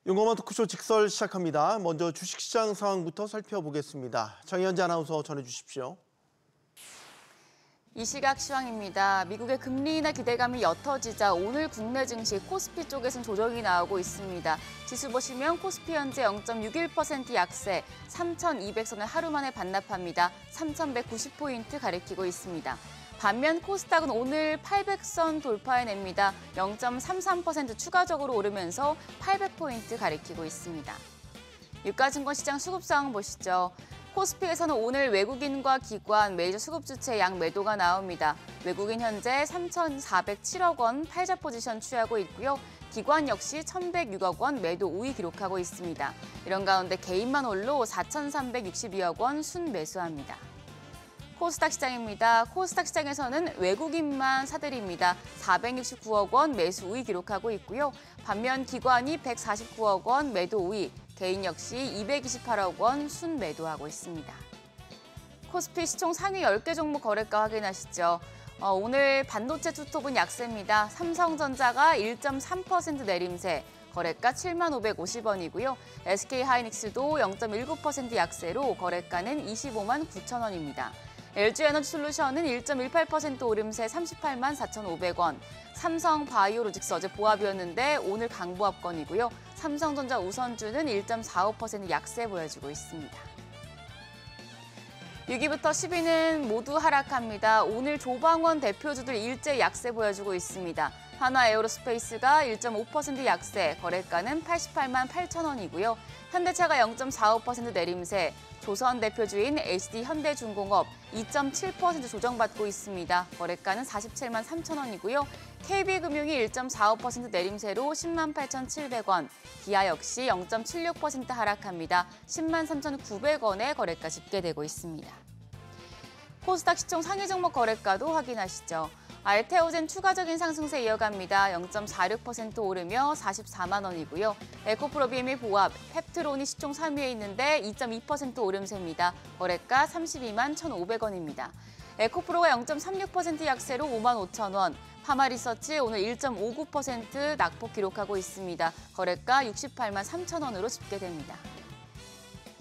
용감한 토크쇼 직설 시작합니다. 먼저 주식시장 상황부터 살펴보겠습니다. 정현지 아나운서 전해주십시오. 이 시각 시황입니다. 미국의 금리 인하 기대감이 옅어지자 오늘 국내 증시 코스피 쪽에선 조정이 나오고 있습니다. 지수 보시면 코스피 현재 0.61% 약세, 3,200선을 하루 만에 반납합니다. 3,190포인트 가리키고 있습니다. 반면 코스닥은 오늘 800선 돌파해냅니다. 0.33% 추가적으로 오르면서 800포인트 가리키고 있습니다. 유가증권 시장 수급 상황 보시죠. 코스피에서는 오늘 외국인과 기관, 메이저 수급 주체 양 매도가 나옵니다. 외국인 현재 3,407억 원 팔자 포지션 취하고 있고요. 기관 역시 1,106억 원 매도 우위 기록하고 있습니다. 이런 가운데 개인만 홀로 4,362억 원 순매수합니다. 코스닥 시장입니다. 코스닥 시장에서는 외국인만 사들입니다. 469억 원 매수 우위 기록하고 있고요. 반면 기관이 149억 원 매도 우위, 개인 역시 228억 원 순매도하고 있습니다. 코스피 시총 상위 10개 종목 거래가 확인하시죠. 오늘 반도체 투톱은 약세입니다. 삼성전자가 1.3% 내림세, 거래가 7550원이고요. SK하이닉스도 0.19% 약세로 거래가는 259,000원입니다. LG에너지솔루션은 1.18% 오름세 38만 4,500원. 삼성바이오로직스 어제 보합이었는데 오늘 강보합권이고요. 삼성전자 우선주는 1.45% 약세 보여주고 있습니다. 6위부터 10위는 모두 하락합니다. 오늘 조방원 대표주들 일제 약세 보여주고 있습니다. 한화에어로스페이스가 1.5% 약세, 거래가는 88만 8,000원이고요. 현대차가 0.45% 내림세, 조선 대표주인 HD현대중공업 2.7% 조정받고 있습니다. 거래가는 47만 3,000원이고요. KB금융이 1.45% 내림세로 10만 8,700원, 기아 역시 0.76% 하락합니다. 10만 3,900원에 거래가 집계되고 있습니다. 코스닥 시총 상위 종목 거래가도 확인하시죠. 알테오젠 추가적인 상승세 이어갑니다. 0.46% 오르며 44만 원이고요. 에코프로비엠이 보합, 펩트론이 시총 3위에 있는데 2.2% 오름세입니다. 거래가 32만 1,500원입니다. 에코프로가 0.36% 약세로 5만 5천 원. 파마리서치 오늘 1.59% 낙폭 기록하고 있습니다. 거래가 68만 3천 원으로 집계됩니다.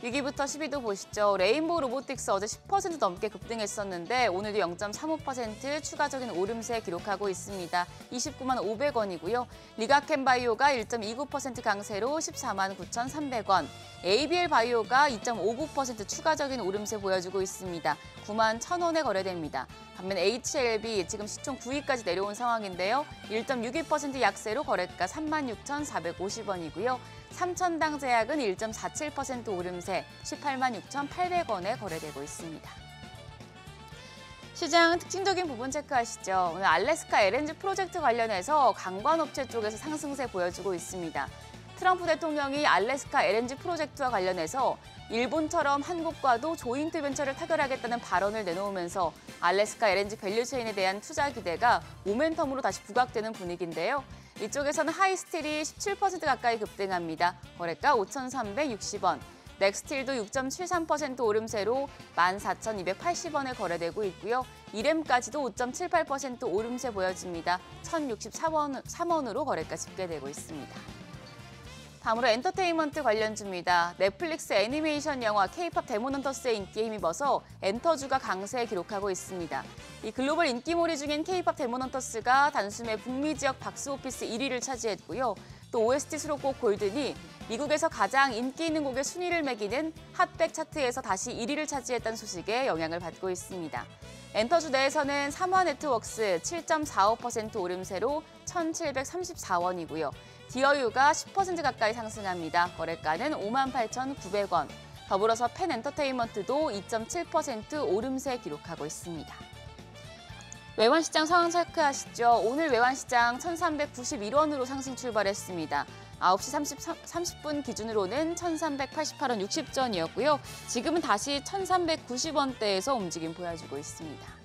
6위부터 10위도 보시죠. 레인보우 로보틱스 어제 10% 넘게 급등했었는데 오늘도 0.35% 추가적인 오름세 기록하고 있습니다. 29만 500원이고요. 리가켄바이오가 1.29% 강세로 14만 9,300원. ABL 바이오가 2.59% 추가적인 오름세 보여주고 있습니다. 9만 1,000원에 거래됩니다. 반면 HLB 지금 시총 9위까지 내려온 상황인데요. 1.62% 약세로 거래가 36,450원이고요. 삼천당제약은 1.47% 오름세 18만 6,800원에 거래되고 있습니다. 시장 특징적인 부분 체크하시죠. 오늘 알래스카 LNG 프로젝트 관련해서 관광업체 쪽에서 상승세 보여주고 있습니다. 트럼프 대통령이 알래스카 LNG 프로젝트와 관련해서 일본처럼 한국과도 조인트 벤처를 타결하겠다는 발언을 내놓으면서 알래스카 LNG 밸류체인에 대한 투자 기대가 모멘텀으로 다시 부각되는 분위기인데요. 이쪽에서는 하이스틸이 17% 가까이 급등합니다. 거래가 5,360원. 넥스틸도 6.73% 오름세로 14,280원에 거래되고 있고요. 이렘까지도 5.78% 오름세 보여집니다. 1,063원으로 거래가 집계되고 있습니다. 다음으로 엔터테인먼트 관련주입니다. 넷플릭스 애니메이션 영화 K-팝 데몬헌터스의 인기에 힘입어서 엔터주가 강세 기록하고 있습니다. 이 글로벌 인기몰이 중인 K-팝 데몬헌터스가 단숨에 북미 지역 박스오피스 1위를 차지했고요. 또 OST 수록곡 골든이 미국에서 가장 인기 있는 곡의 순위를 매기는 핫백 차트에서 다시 1위를 차지했다는 소식에 영향을 받고 있습니다. 엔터주 내에서는 삼화네트워크스 7.45% 오름세로 1,734원이고요. 디어유가 10% 가까이 상승합니다. 거래가는 58,900원. 더불어서 펜엔터테인먼트도 2.7% 오름세 기록하고 있습니다. 외환시장 상황 체크하시죠. 오늘 외환시장 1,391원으로 상승 출발했습니다. 9시 30분 기준으로는 1,388원 60전이었고요. 지금은 다시 1,390원대에서 움직임 보여주고 있습니다.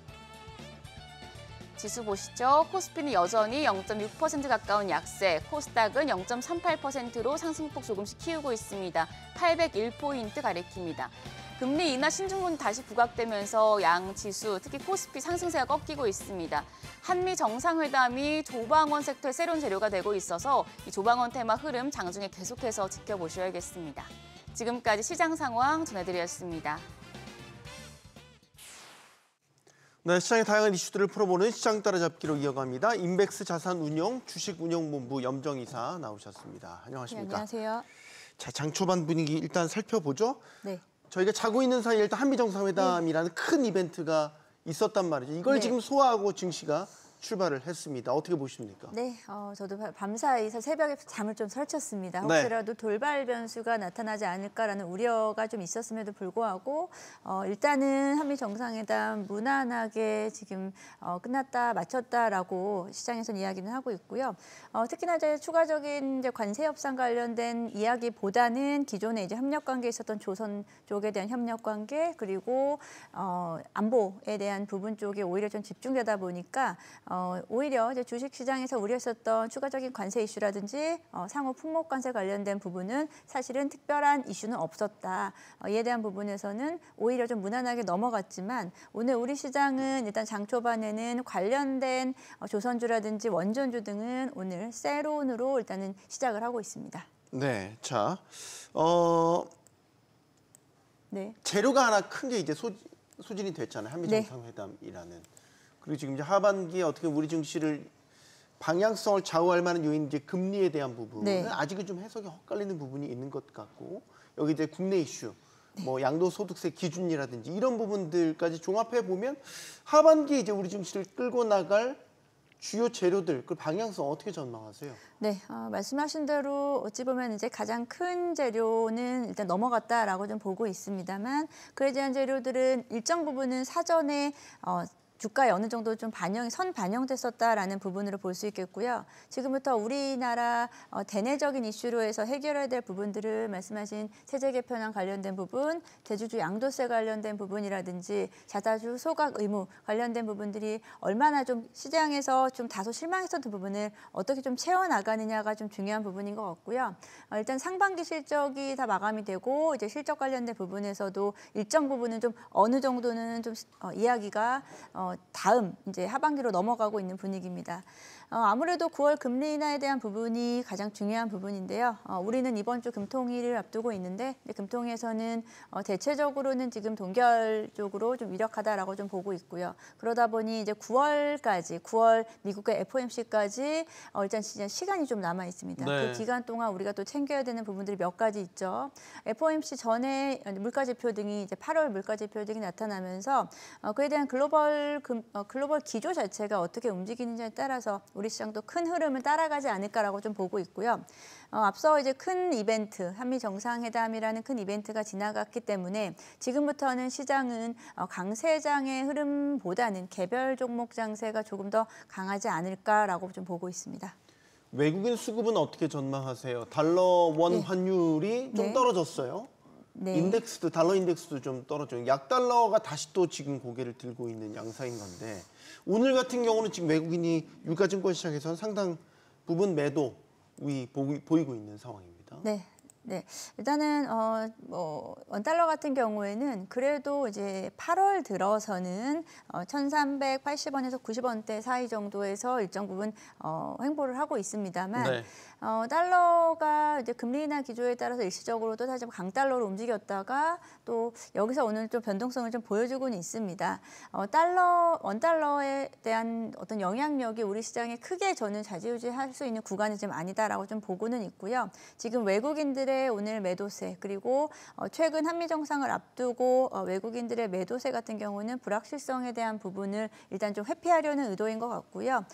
지수 보시죠. 코스피는 여전히 0.6% 가까운 약세, 코스닥은 0.38%로 상승폭 조금씩 키우고 있습니다. 801포인트 가리킵니다. 금리 인하 신중론이 다시 부각되면서 양 지수, 특히 코스피 상승세가 꺾이고 있습니다. 한미 정상회담이 조방원 섹터의 새로운 재료가 되고 있어서 이 조방원 테마 흐름 장중에 계속해서 지켜보셔야겠습니다. 지금까지 시장 상황 전해드렸습니다. 네, 시장의 다양한 이슈들을 풀어보는 시장 따라잡기로 이어갑니다. 인백스 자산운용 주식운용본부 염정이사 나오셨습니다. 안녕하십니까? 네, 안녕하세요. 자, 장 초반 분위기 일단 살펴보죠. 네. 저희가 자고 있는 사이에 일단 한미 정상회담이라는 큰 이벤트가 있었단 말이죠. 이걸 네. 지금 소화하고 증시가 출발을 했습니다. 어떻게 보십니까? 네, 저도 밤사이서 새벽에 잠을 좀 설쳤습니다. 네. 혹시라도 돌발 변수가 나타나지 않을까라는 우려가 좀 있었음에도 불구하고 일단은 한미 정상회담 무난하게 지금 끝났다, 마쳤다라고 시장에서는 이야기는 하고 있고요. 특히나 이제 추가적인 이제 관세 협상 관련된 이야기보다는 기존에 이제 협력 관계에 있었던 조선 쪽에 대한 협력 관계 그리고 안보에 대한 부분 쪽에 오히려 좀 집중되다 보니까 오히려 이제 주식시장에서 우려했었던 추가적인 관세 이슈라든지 상호 품목 관세 관련된 부분은 사실은 특별한 이슈는 없었다. 이에 대한 부분에서는 오히려 좀 무난하게 넘어갔지만 오늘 우리 시장은 일단 장 초반에는 관련된 조선주라든지 원전주 등은 오늘 세론으로 일단은 시작을 하고 있습니다. 네, 자, 네. 재료가 하나 큰 게 이제 소진이 됐잖아요. 한미 네. 정상회담이라는. 그리고 지금 이제 하반기에 어떻게 우리 증시를 방향성을 좌우할 만한 요인 이제 금리에 대한 부분은 네. 아직은 좀 해석이 헛갈리는 부분이 있는 것 같고 여기 이제 국내 이슈, 뭐 양도소득세 기준이라든지 이런 부분들까지 종합해 보면 하반기에 이제 우리 증시를 끌고 나갈 주요 재료들 그 방향성 어떻게 전망하세요? 네, 말씀하신 대로 어찌 보면 이제 가장 큰 재료는 일단 넘어갔다라고 좀 보고 있습니다만 그에 대한 재료들은 일정 부분은 사전에 주가에 어느 정도 좀 반영됐었다라는 부분으로 볼 수 있겠고요. 지금부터 우리나라 대내적인 이슈로 해서 해결해야 될 부분들을 말씀하신 세제 개편안 관련된 부분, 대주주 양도세 관련된 부분이라든지 자사주 소각 의무 관련된 부분들이 얼마나 좀 시장에서 좀 다소 실망했었던 부분을 어떻게 좀 채워나가느냐가 좀 중요한 부분인 것 같고요. 일단 상반기 실적이 다 마감이 되고 이제 실적 관련된 부분에서도 일정 부분은 좀 어느 정도는 좀 이야기가 다음 이제 하반기로 넘어가고 있는 분위기입니다. 아무래도 9월 금리 인하에 대한 부분이 가장 중요한 부분인데요. 우리는 이번 주 금통위를 앞두고 있는데 금통위에서는 대체적으로는 지금 동결 쪽으로 좀 유력하다라고 좀 보고 있고요. 그러다 보니 이제 9월 미국의 FOMC까지 일단 진짜 시간이 좀 남아 있습니다. 네. 그 기간 동안 우리가 또 챙겨야 되는 부분들이 몇 가지 있죠. FOMC 전에 물가지표 등이 이제 8월 물가지표 등이 나타나면서 그에 대한 글로벌 기조 자체가 어떻게 움직이는지에 따라서 우리 시장도 큰 흐름을 따라가지 않을까라고 좀 보고 있고요. 앞서 이제 큰 이벤트, 한미 정상회담이라는 큰 이벤트가 지나갔기 때문에 지금부터는 시장은 강세장의 흐름보다는 개별 종목 장세가 조금 더 강하지 않을까라고 좀 보고 있습니다. 외국인 수급은 어떻게 전망하세요? 달러 원 네. 환율이 좀 네. 떨어졌어요. 네. 인덱스도 달러 인덱스도 좀 떨어져요. 약달러가 다시 또 지금 고개를 들고 있는 양상인 건데 오늘 같은 경우는 지금 외국인이 유가증권 시장에서는 상당 부분 매도이 보이고 있는 상황입니다. 네. 네, 일단은 원달러 같은 경우에는 그래도 이제 8월 들어서는 1,380원에서 90원대 사이 정도에서 일정 부분 횡보를 하고 있습니다만 네. 달러가 이제 금리 인하 기조에 따라서 일시적으로 또 다시 강달러로 움직였다가 또 여기서 오늘 좀 변동성을 좀 보여주고는 있습니다. 원달러에 대한 어떤 영향력이 우리 시장에 크게 저는 좌지우지할 수 있는 구간이 좀 아니다라고 좀 보고는 있고요. 지금 외국인들의 오늘 매도세 그리고 최근 한미 정상을 앞두고 외국인들의 매도세 같은 경우는 불확실성에 대한 부분을 일단 좀 회피하려는 의도인 것 같고요.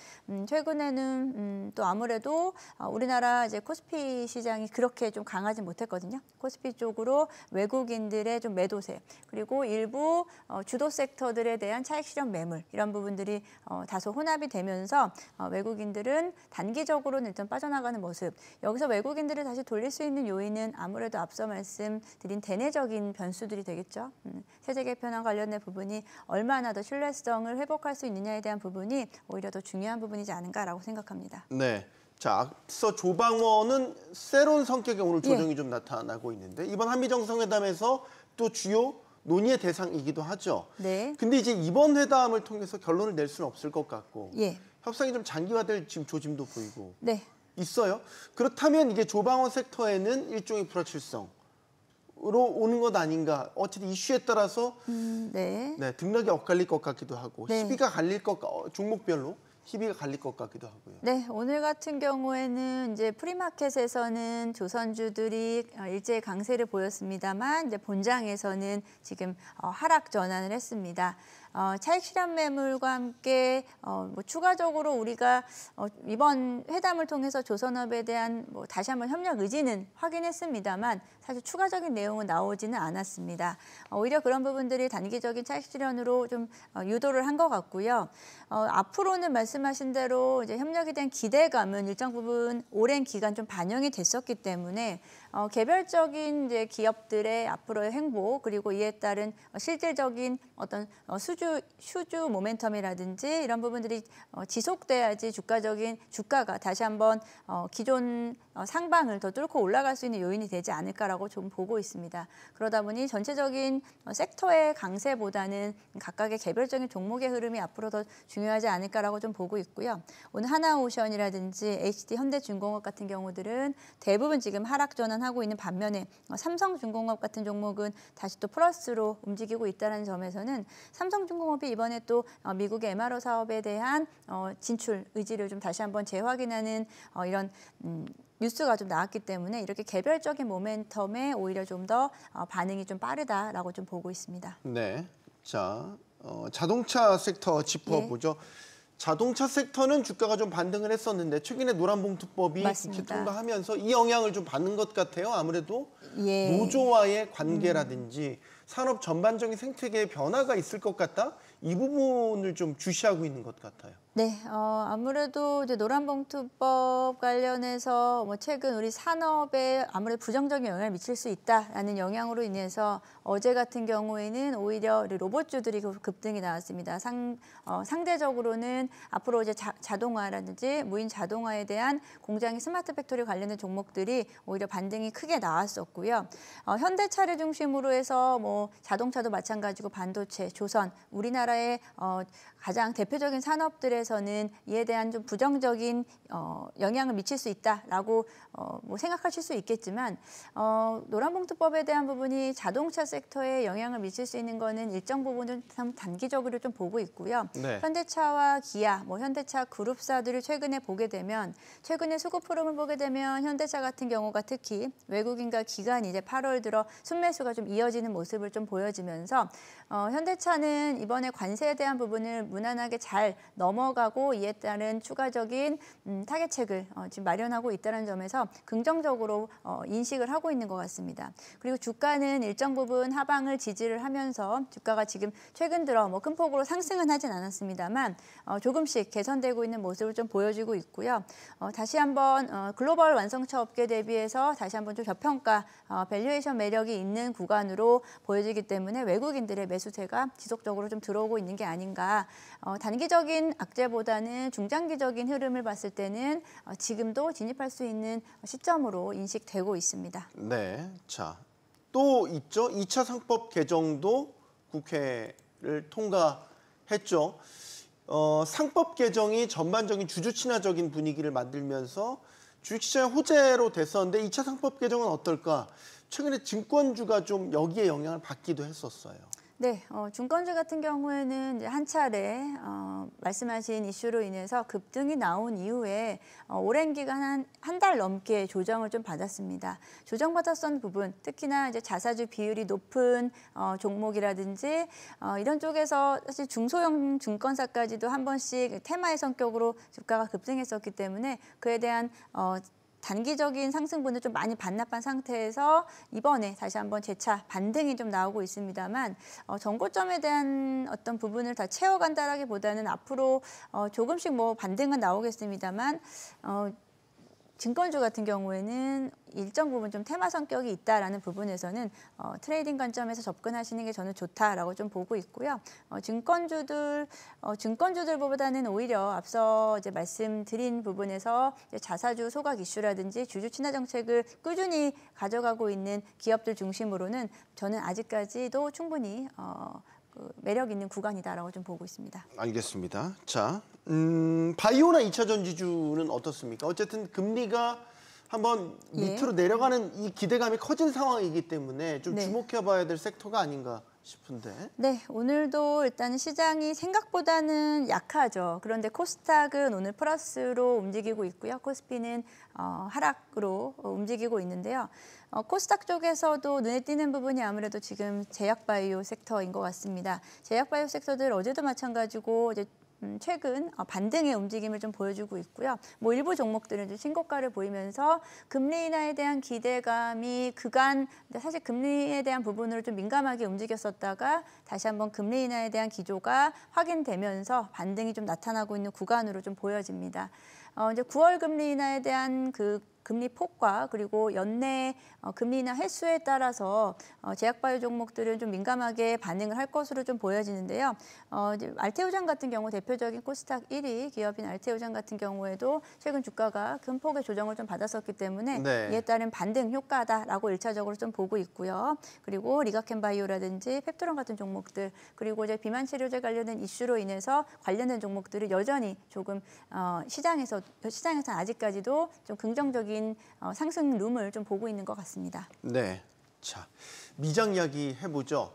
최근에는 또 아무래도 우리나라 이제 코스피 시장이 그렇게 좀 강하지 못했거든요. 코스피 쪽으로 외국인들의 좀 매도세 그리고 일부 주도 섹터들에 대한 차익 실현 매물 이런 부분들이 다소 혼합이 되면서 외국인들은 단기적으로는 일단 빠져나가는 모습. 여기서 외국인들을 다시 돌릴 수 있는 요인은 아무래도 앞서 말씀드린 대내적인 변수들이 되겠죠. 세제 개편안 관련된 부분이 얼마나 더 신뢰성을 회복할 수 있느냐에 대한 부분이 오히려 더 중요한 부분이지 않은가라고 생각합니다. 네. 자, 앞서 조방원은 세론 성격의 오늘 조정이 좀 나타나고 있는데 이번 한미 정상회담에서 또 주요 논의의 대상이기도 하죠. 네. 근데 이제 이번 회담을 통해서 결론을 낼 수는 없을 것 같고 예. 협상이 좀 장기화될 지금 조짐도 보이고 네. 있어요. 그렇다면 이게 조방어 섹터에는 일종의 불확실성으로 오는 것 아닌가. 어쨌든 이슈에 따라서 네. 네, 등락이 엇갈릴 것 같기도 하고 네. 희비가 갈릴 종목별로 희비가 갈릴 것 같기도 하고요. 네, 오늘 같은 경우에는 이제 프리마켓에서는 조선주들이 일제히 강세를 보였습니다만 이제 본장에서는 지금 하락 전환을 했습니다. 차익 실현 매물과 함께 뭐 추가적으로 우리가 이번 회담을 통해서 조선업에 대한 뭐 다시 한번 협력 의지는 확인했습니다만 사실 추가적인 내용은 나오지는 않았습니다. 오히려 그런 부분들이 단기적인 차익 실현으로 좀 유도를 한 것 같고요. 앞으로는 말씀하신 대로 이제 협력에 대한 기대감은 일정 부분 오랜 기간 좀 반영이 됐었기 때문에 개별적인 이제 기업들의 앞으로의 행보 그리고 이에 따른 실질적인 어떤 수주 모멘텀이라든지 이런 부분들이 지속돼야지 주가가 다시 한번 기존 상방을 더 뚫고 올라갈 수 있는 요인이 되지 않을까라고 좀 보고 있습니다. 그러다 보니 전체적인 섹터의 강세보다는 각각의 개별적인 종목의 흐름이 앞으로 더 중요하지 않을까라고 좀 보고 있고요. 오늘 하나오션이라든지 HD 현대중공업 같은 경우들은 대부분 지금 하락 전환하고 있는 반면에 삼성중공업 같은 종목은 다시 또 플러스로 움직이고 있다는 점에서는 삼성중공업이 이번에 또 미국의 MRO 사업에 대한 진출 의지를 좀 다시 한번 재확인하는 이런 뉴스가 좀 나왔기 때문에 이렇게 개별적인 모멘텀에 오히려 좀 더 반응이 좀 빠르다라고 좀 보고 있습니다. 네, 자 자동차 sek터 짚어보죠. 자동차 섹터는 주가가 좀 반등을 했었는데 최근에 노란봉투법이 국회 통과하면서 이 영향을 좀 받는 것 같아요. 아무래도 예. 노조와의 관계라든지 산업 전반적인 생태계의 변화가 있을 것 같다. 이 부분을 좀 주시하고 있는 것 같아요. 네, 아무래도 이제 노란봉투법 관련해서 뭐 최근 우리 산업에 아무래도 부정적인 영향을 미칠 수 있다라는 영향으로 인해서 어제 같은 경우에는 오히려 로봇주들이 급등이 나왔습니다. 상대적으로는 앞으로 이제 자동화라든지 무인 자동화에 대한 공장의 스마트 팩토리 관련된 종목들이 오히려 반등이 크게 나왔었고요. 현대차를 중심으로 해서 뭐 자동차도 마찬가지고 반도체, 조선, 우리나라의 가장 대표적인 산업들에서는 이에 대한 좀 부정적인 영향을 미칠 수 있다라고 뭐 생각하실 수 있겠지만 노란봉투법에 대한 부분이 자동차 섹터에 영향을 미칠 수 있는 거는 일정 부분은 단기적으로 좀 보고 있고요. 네. 현대차와 기아, 뭐 현대차 그룹사들을 최근에 보게 되면 최근에 수급 흐름을 보게 되면 현대차 같은 경우가 특히 외국인과 기관이 이제 8월 들어 순매수가 좀 이어지는 모습을 좀 보여지면서 현대차는 이번에 관세에 대한 부분을 무난하게 잘 넘어가고 이에 따른 추가적인 타겟책을 지금 마련하고 있다는 점에서 긍정적으로 인식을 하고 있는 것 같습니다. 그리고 주가는 일정 부분 하방을 지지를 하면서 주가가 지금 최근 들어 뭐 큰 폭으로 상승은 하진 않았습니다만 조금씩 개선되고 있는 모습을 좀 보여주고 있고요. 다시 한번 글로벌 완성차 업계 대비해서 다시 한번 좀 저평가 밸류에이션 매력이 있는 구간으로 보여지기 때문에 외국인들의 매수세가 지속적으로 좀 들어오고 있는 게 아닌가. 단기적인 악재보다는 중장기적인 흐름을 봤을 때는 지금도 진입할 수 있는 시점으로 인식되고 있습니다. 네, 자, 또 있죠. 2차 상법 개정도 국회를 통과했죠. 상법 개정이 전반적인 주주 친화적인 분위기를 만들면서 주식시장 호재로 됐었는데 2차 상법 개정은 어떨까? 최근에 증권주가 좀 여기에 영향을 받기도 했었어요. 네, 증권주 같은 경우에는 이제 한 차례 말씀하신 이슈로 인해서 급등이 나온 이후에 오랜 기간 한 달 넘게 조정을 좀 받았습니다. 조정받았던 부분, 특히나 이제 자사주 비율이 높은 종목이라든지 이런 쪽에서 사실 중소형 증권사까지도 한 번씩 테마의 성격으로 주가가 급등했었기 때문에 그에 대한 단기적인 상승분을 좀 많이 반납한 상태에서 이번에 다시 한번 재차 반등이 좀 나오고 있습니다만 전고점에 대한 어떤 부분을 다 채워간다라기보다는 앞으로 조금씩 뭐 반등은 나오겠습니다만 증권주 같은 경우에는 일정 부분 좀 테마 성격이 있다라는 부분에서는 트레이딩 관점에서 접근하시는 게 저는 좋다라고 좀 보고 있고요. 증권주들보다는 오히려 앞서 이제 말씀드린 부분에서 이제 자사주 소각 이슈라든지 주주 친화 정책을 꾸준히 가져가고 있는 기업들 중심으로는 저는 아직까지도 충분히 매력 있는 구간이다라고 좀 보고 있습니다. 알겠습니다. 자, 바이오나 2차 전지주는 어떻습니까? 어쨌든 금리가 한번 밑으로 내려가는 이 기대감이 커진 상황이기 때문에 좀 주목해봐야 될 섹터가 아닌가 싶은데. 네, 오늘도 일단 시장이 생각보다는 약하죠. 그런데 코스닥은 오늘 플러스로 움직이고 있고요. 코스피는 하락으로 움직이고 있는데요. 코스닥 쪽에서도 눈에 띄는 부분이 아무래도 지금 제약바이오 섹터인 것 같습니다. 제약바이오 섹터들 어제도 마찬가지고 이제 최근 반등의 움직임을 좀 보여주고 있고요. 뭐 일부 종목들은 좀 신고가를 보이면서 금리 인하에 대한 기대감이 그간 사실 금리에 대한 부분으로 좀 민감하게 움직였었다가 다시 한번 금리 인하에 대한 기조가 확인되면서 반등이 좀 나타나고 있는 구간으로 좀 보여집니다. 이제 9월 금리 인하에 대한 그 금리 폭과 그리고 연내 금리 인하 횟수에 따라서 제약바이오 종목들은 좀 민감하게 반응을 할 것으로 좀 보여지는데요. 이제 알테오장 같은 경우 대표적인 코스닥 1위 기업인 알테오장 같은 경우에도 최근 주가가 큰 폭의 조정을 좀 받았었기 때문에 이에 따른 반등 효과다라고 1차적으로 좀 보고 있고요. 그리고 리가켄바이오라든지 펩토론 같은 종목들 그리고 이제 비만 치료제 관련된 이슈로 인해서 관련된 종목들이 여전히 조금 시장에서 아직까지도 좀 긍정적인 상승 룸을 좀 보고 있는 것 같습니다. 네, 자 미장 이야기 해보죠.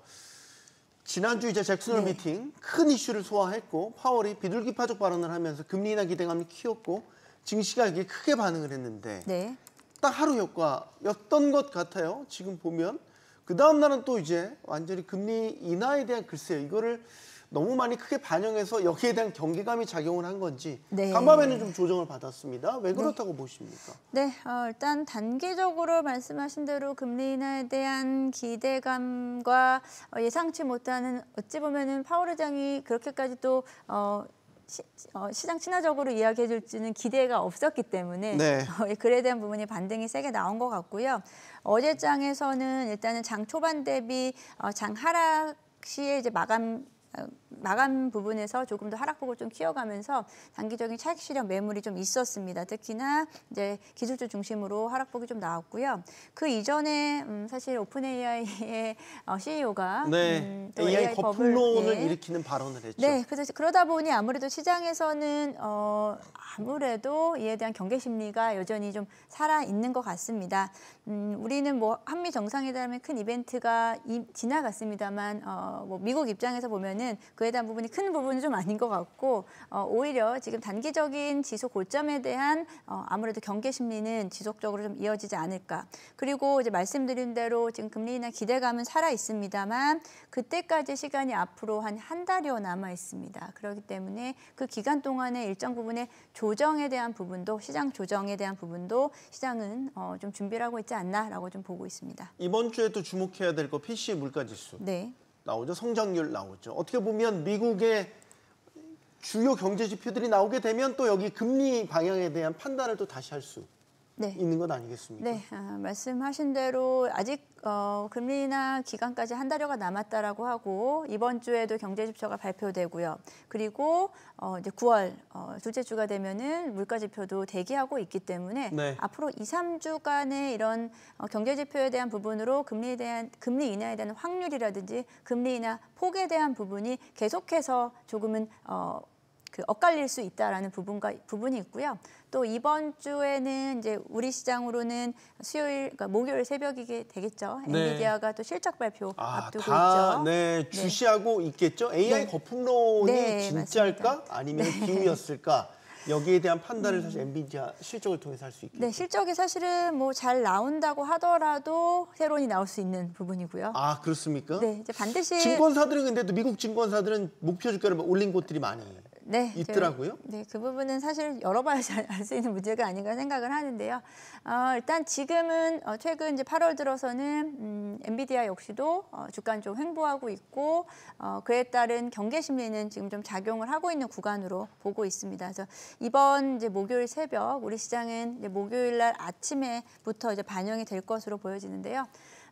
지난주 이제 잭슨홀 미팅 큰 이슈를 소화했고 파월이 비둘기파적 발언을 하면서 금리 인하 기대감을 키웠고 증시가 이게 크게 반응을 했는데 딱 하루 효과였던 것 같아요. 지금 보면 그 다음 날은 또 이제 완전히 금리 인하에 대한 글쎄요. 이거를 너무 많이 크게 반영해서 여기에 대한 경계감이 작용을 한 건지 간밤에는 좀 조정을 받았습니다. 왜 그렇다고 보십니까? 네, 일단 단기적으로 말씀하신 대로 금리 인하에 대한 기대감과 예상치 못하는 어찌 보면은 파월 의장이 그렇게까지 또 시장 친화적으로 이야기해 줄지는 기대가 없었기 때문에 글에 대한 부분이 반등이 세게 나온 것 같고요. 어제 장에서는 일단은 장 초반 대비 장 하락 시에 이제 마감 부분에서 조금 더 하락폭을 좀 키워가면서 단기적인 차익 실현 매물이 좀 있었습니다. 특히나 이제 기술주 중심으로 하락폭이 좀 나왔고요. 그 이전에 사실 오픈 AI의 CEO가 또 AI 거품론을 일으키는 발언을 했죠. 네, 그래서 그러다 보니 아무래도 시장에서는 아무래도 이에 대한 경계 심리가 여전히 좀 살아 있는 것 같습니다. 우리는 뭐 한미 정상회담의 큰 이벤트가 지나갔습니다만 뭐 미국 입장에서 보면은 그에 대한 부분이 큰 부분은 좀 아닌 것 같고 오히려 지금 단기적인 지수 고점에 대한 아무래도 경계 심리는 지속적으로 좀 이어지지 않을까. 그리고 이제 말씀드린 대로 지금 금리 인하 기대감은 살아 있습니다만 그때까지 시간이 앞으로 한 달여 남아 있습니다. 그렇기 때문에 그 기간 동안에 일정 부분의 조정에 대한 부분도 시장 조정에 대한 부분도 시장은 좀 준비를 하고 있지 않나라고 좀 보고 있습니다. 이번 주에 또 주목해야 될 거 PCE 물가지수 나오죠. 성장률 나오죠. 어떻게 보면 미국의 주요 경제 지표들이 나오게 되면 또 여기 금리 방향에 대한 판단을 또 다시 할 수 있는 것 아니겠습니까? 네, 말씀하신 대로 아직 금리 인하 기간까지 한 달여가 남았다라고 하고 이번 주에도 경제 지표가 발표되고요. 그리고 이제 9월 둘째 주가 되면은 물가 지표도 대기하고 있기 때문에 앞으로 2, 3주간의 이런 경제 지표에 대한 부분으로 금리 인하에 대한 확률이라든지 금리 인하 폭에 대한 부분이 계속해서 조금은 엇갈릴 수 있다라는 부분이 있고요. 또 이번 주에는 이제 우리 시장으로는 그러니까 목요일 새벽이게 되겠죠. 엔비디아가 또 실적 발표 앞두고 있죠. 주시하고 있겠죠. AI 거품론이 진짜일까 아니면 기우였을까? 여기에 대한 판단을 사실 엔비디아 실적을 통해서 할 수 있겠죠. 네, 실적이 사실은 뭐 잘 나온다고 하더라도 세론이 나올 수 있는 부분이고요. 아, 그렇습니까? 네, 이제 반드시 증권사들은 근데 또 미국 증권사들은 목표 주가를 올린 곳들이 많이 네, 있더라고요. 네, 그 부분은 사실 열어봐야지 알 수 있는 문제가 아닌가 생각을 하는데요. 일단 지금은 최근 이제 8월 들어서는 엔비디아 역시도 주가는 좀 횡보하고 있고 그에 따른 경계 심리는 지금 좀 작용을 하고 있는 구간으로 보고 있습니다. 그래서 이번 이제 목요일 새벽 우리 시장은 이제 목요일 날 아침에부터 이제 반영이 될 것으로 보여지는데요.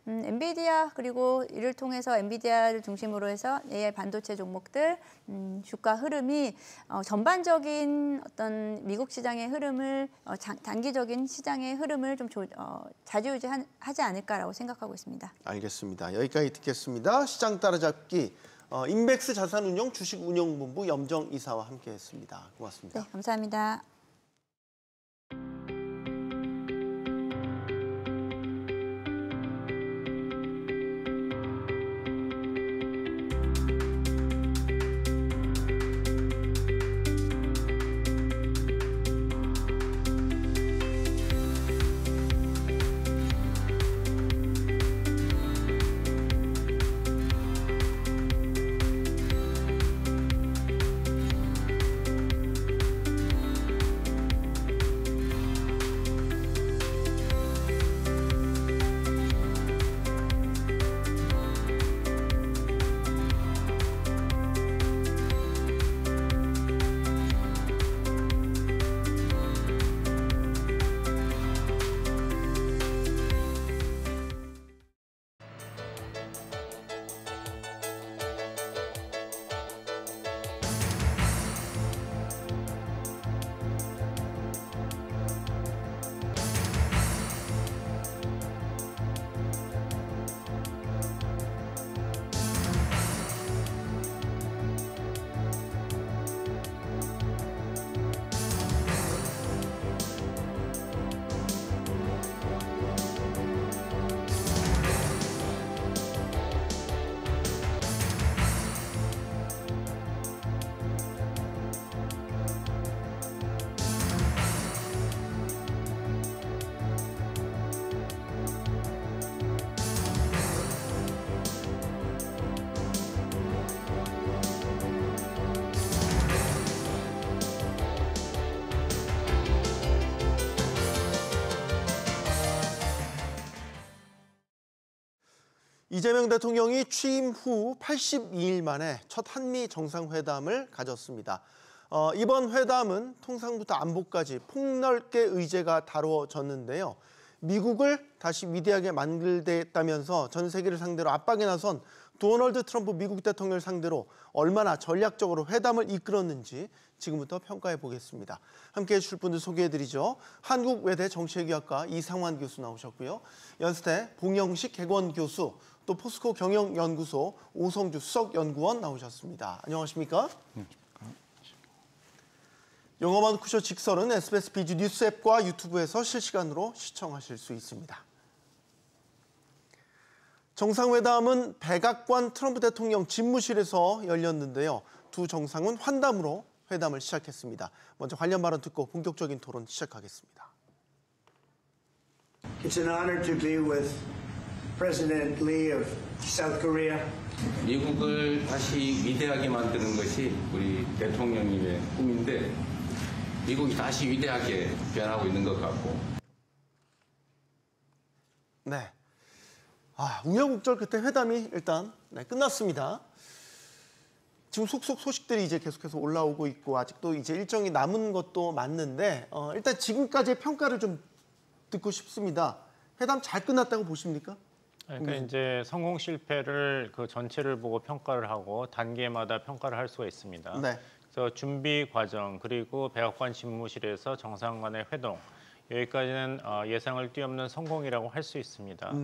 엔비디아 그리고 이를 통해서 엔비디아를 중심으로 해서 AI 반도체 종목들 주가 흐름이 전반적인 어떤 미국 시장의 흐름을 단기적인 시장의 흐름을 좀 좌지우지하지 않을까라고 생각하고 있습니다. 알겠습니다. 여기까지 듣겠습니다. 시장 따라잡기 인백스 자산운용 주식운용본부 염정 이사와 함께했습니다. 고맙습니다. 네, 감사합니다. 이재명 대통령이 취임 후 82일 만에 첫 한미 정상회담을 가졌습니다. 이번 회담은 통상부터 안보까지 폭넓게 의제가 다뤄졌는데요. 미국을 다시 위대하게 만들겠다면서 전 세계를 상대로 압박에 나선 도널드 트럼프 미국 대통령을 상대로 얼마나 전략적으로 회담을 이끌었는지 지금부터 평가해 보겠습니다. 함께해 주실 분들 소개해드리죠. 한국외대 정치외교학과 이상환 교수 나오셨고요. 연세대 봉영식 객원 교수, 또 포스코 경영연구소 오성주 수석연구원 나오셨습니다. 안녕하십니까? 영어만 쿠쇼 직설은 SBS 비즈 뉴스 앱과 유튜브에서 실시간으로 시청하실 수 있습니다. 정상회담은 백악관 트럼프 대통령 집무실에서 열렸는데요. 두 정상은 환담으로 회담을 시작했습니다. 먼저 관련 발언 듣고 본격적인 토론 시작하겠습니다. It's an honor to be with President Lee of South Korea. 미국을 다시 위대하게 만드는 것이 우리 대통령님의 꿈인데 미국이 다시 위대하게 변하고 있는 것 같고. 네. 우여곡절 끝에 회담이 일단 끝났습니다. 지금 속속 소식들이 이제 계속해서 올라오고 있고 아직도 이제 일정이 남은 것도 맞는데 일단 지금까지의 평가를 좀 듣고 싶습니다. 회담 잘 끝났다고 보십니까? 그러니까 이제 성공 실패를 그 전체를 보고 평가를 하고 단계마다 평가를 할 수가 있습니다. 네. 그래서 준비 과정 그리고 백악관 집무실에서 정상 간의 회동 여기까지는 예상을 뛰어넘는 성공이라고 할 수 있습니다.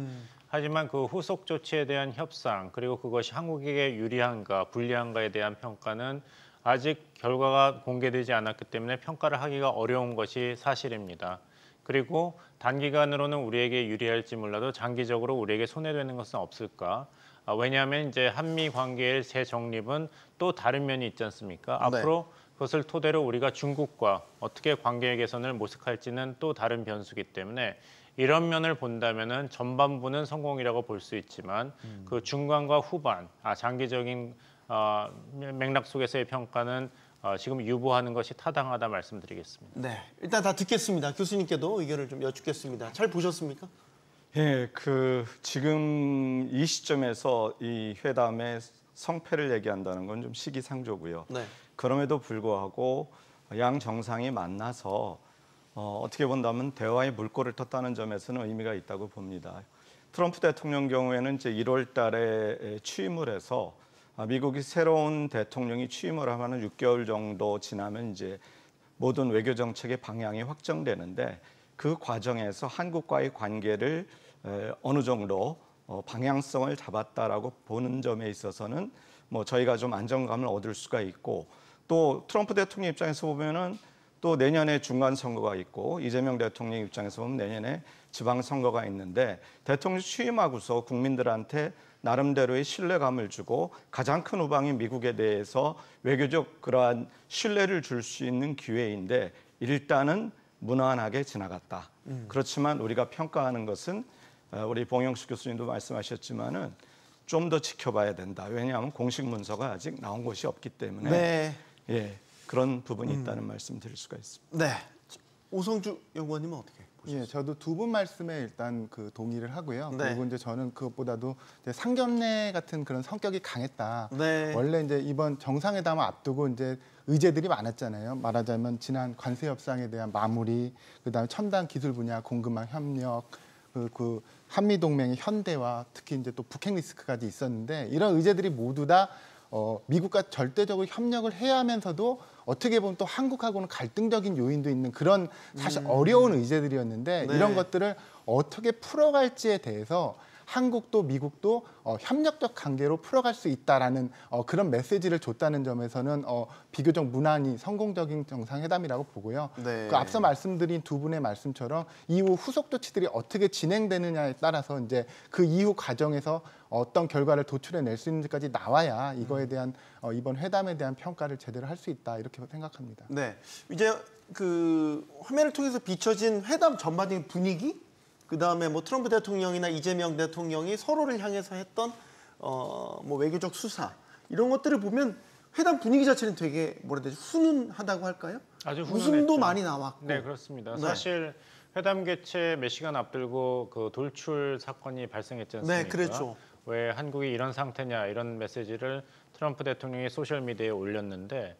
하지만 그 후속 조치에 대한 협상 그리고 그것이 한국에게 유리한가 불리한가에 대한 평가는 아직 결과가 공개되지 않았기 때문에 평가를 하기가 어려운 것이 사실입니다. 그리고 단기간으로는 우리에게 유리할지 몰라도 장기적으로 우리에게 손해되는 것은 없을까? 왜냐하면 이제 한미 관계의 재정립은 또 다른 면이 있지 않습니까? 네. 앞으로 그것을 토대로 우리가 중국과 어떻게 관계 개선을 모색할지는 또 다른 변수이기 때문에 이런 면을 본다면은 전반부는 성공이라고 볼 수 있지만 그 중간과 후반, 장기적인 맥락 속에서의 평가는 지금 유보하는 것이 타당하다 말씀드리겠습니다. 네, 일단 다 듣겠습니다. 교수님께도 의견을 좀 여쭙겠습니다. 잘 보셨습니까? 예, 지금 이 시점에서 이 회담의 성패를 얘기한다는 건 좀 시기상조고요. 네. 그럼에도 불구하고 양 정상이 만나서 어떻게 본다면 대화의 물꼬를 텄다는 점에서는 의미가 있다고 봅니다. 트럼프 대통령 경우에는 이제 1월 달에 취임을 해서 미국이 새로운 대통령이 취임을 하면 6개월 정도 지나면 이제 모든 외교 정책의 방향이 확정되는데 그 과정에서 한국과의 관계를 어느 정도 방향성을 잡았다라고 보는 점에 있어서는 뭐 저희가 좀 안정감을 얻을 수가 있고 또 트럼프 대통령 입장에서 보면은 또 내년에 중간 선거가 있고 이재명 대통령 입장에서 보면 내년에 지방 선거가 있는데 대통령 취임하고서 국민들한테 나름대로의 신뢰감을 주고 가장 큰 우방인 미국에 대해서 외교적 그러한 신뢰를 줄 수 있는 기회인데 일단은 무난하게 지나갔다. 그렇지만 우리가 평가하는 것은 우리 봉영수 교수님도 말씀하셨지만은 좀 더 지켜봐야 된다. 왜냐하면 공식 문서가 아직 나온 것이 없기 때문에 네. 예, 그런 부분이 있다는 말씀 드릴 수가 있습니다. 네. 오성주 연구원님은 어떻게 보셨어요? 예, 저도 두 분 말씀에 일단 동의를 하고요. 네. 그리고 이제 저는 그것보다도 이제 상견례 같은 그런 성격이 강했다. 네. 원래 이제 이번 정상회담을 앞두고 이제 의제들이 많았잖아요. 말하자면 지난 관세 협상에 대한 마무리, 그다음에 첨단 기술 분야 공급망 협력, 그 한미 동맹의 현대화, 특히 이제 또 북핵 리스크까지 있었는데 이런 의제들이 모두 다 미국과 절대적으로 협력을 해야 하면서도 어떻게 보면 또 한국하고는 갈등적인 요인도 있는 그런 사실 어려운 의제들이었는데 네. 이런 것들을 어떻게 풀어갈지에 대해서 한국도 미국도 협력적 관계로 풀어갈 수 있다라는 그런 메시지를 줬다는 점에서는 비교적 무난히 성공적인 정상회담이라고 보고요. 네. 그 앞서 말씀드린 두 분의 말씀처럼 이후 후속 조치들이 어떻게 진행되느냐에 따라서 이제 그 이후 과정에서 어떤 결과를 도출해낼 수 있는지까지 나와야 이거에 대한 이번 회담에 대한 평가를 제대로 할 수 있다 이렇게 생각합니다. 네. 이제 그 화면을 통해서 비춰진 회담 전반적인 분위기, 그 다음에 뭐 트럼프 대통령이나 이재명 대통령이 서로를 향해서 했던 뭐 외교적 수사 이런 것들을 보면 회담 분위기 자체는 되게 뭐라 해야 되지 훈훈하다고 할까요? 아주 웃음도 훈훈했죠. 많이 나왔고. 네, 그렇습니다. 네. 사실 회담 개최 몇 시간 앞들고 그 돌출 사건이 발생했지 않습니까? 네, 그렇죠. 왜 한국이 이런 상태냐 이런 메시지를 트럼프 대통령이 소셜 미디어에 올렸는데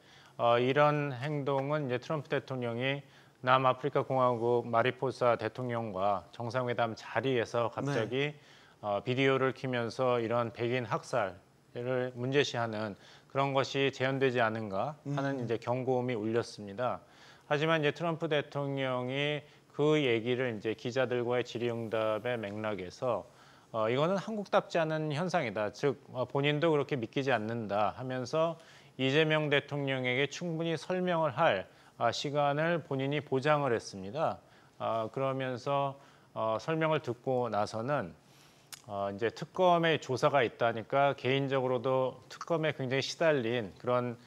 이런 행동은 이제 트럼프 대통령이 남아프리카 공화국 마리포사 대통령과 정상회담 자리에서 갑자기 비디오를 켜면서 이런 백인 학살을 문제시하는 그런 것이 재현되지 않은가 하는 이제 경고음이 울렸습니다. 하지만 이제 트럼프 대통령이 그 얘기를 이제 기자들과의 질의응답의 맥락에서 이거는 한국답지 않은 현상이다. 즉 본인도 그렇게 믿기지 않는다 하면서 이재명 대통령에게 충분히 설명을 할 시간을 본인이 보장을 했습니다. 그러면서 설명을 듣고 나서는 이제 특검의 조사가 있다니까 개인적으로도 특검에 굉장히 시달린 그런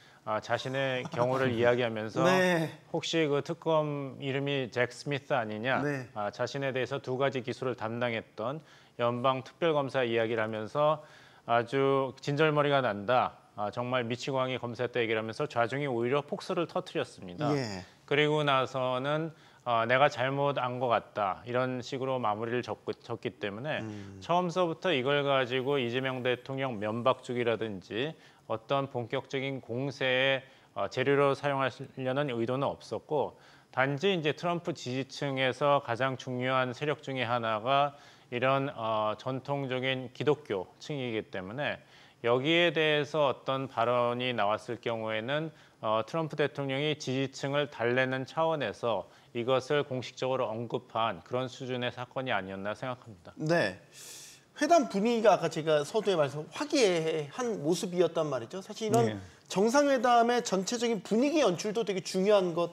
자신의 경우를 이야기하면서 네. 혹시 그 특검 이름이 잭 스미스 아니냐, 네. 자신에 대해서 두 가지 기소를 담당했던 연방 특별검사 이야기를 하면서 아주 진절머리가 난다. 정말 미치광이 검사했다 얘기를 하면서 좌중이 오히려 폭소를 터뜨렸습니다. 예. 그리고 나서는 내가 잘못한 것 같다 이런 식으로 마무리를 졌기 때문에 처음서부터 이걸 가지고 이재명 대통령 면박주기라든지 어떤 본격적인 공세의 재료로 사용하려는 의도는 없었고 단지 이제 트럼프 지지층에서 가장 중요한 세력 중에 하나가 이런 전통적인 기독교층이기 때문에 여기에 대해서 어떤 발언이 나왔을 경우에는 트럼프 대통령이 지지층을 달래는 차원에서 이것을 공식적으로 언급한 그런 수준의 사건이 아니었나 생각합니다. 네. 회담 분위기가 아까 제가 서두에 말씀 화기애애한 모습이었단 말이죠. 사실 이런 네. 정상회담의 전체적인 분위기 연출도 되게 중요한 것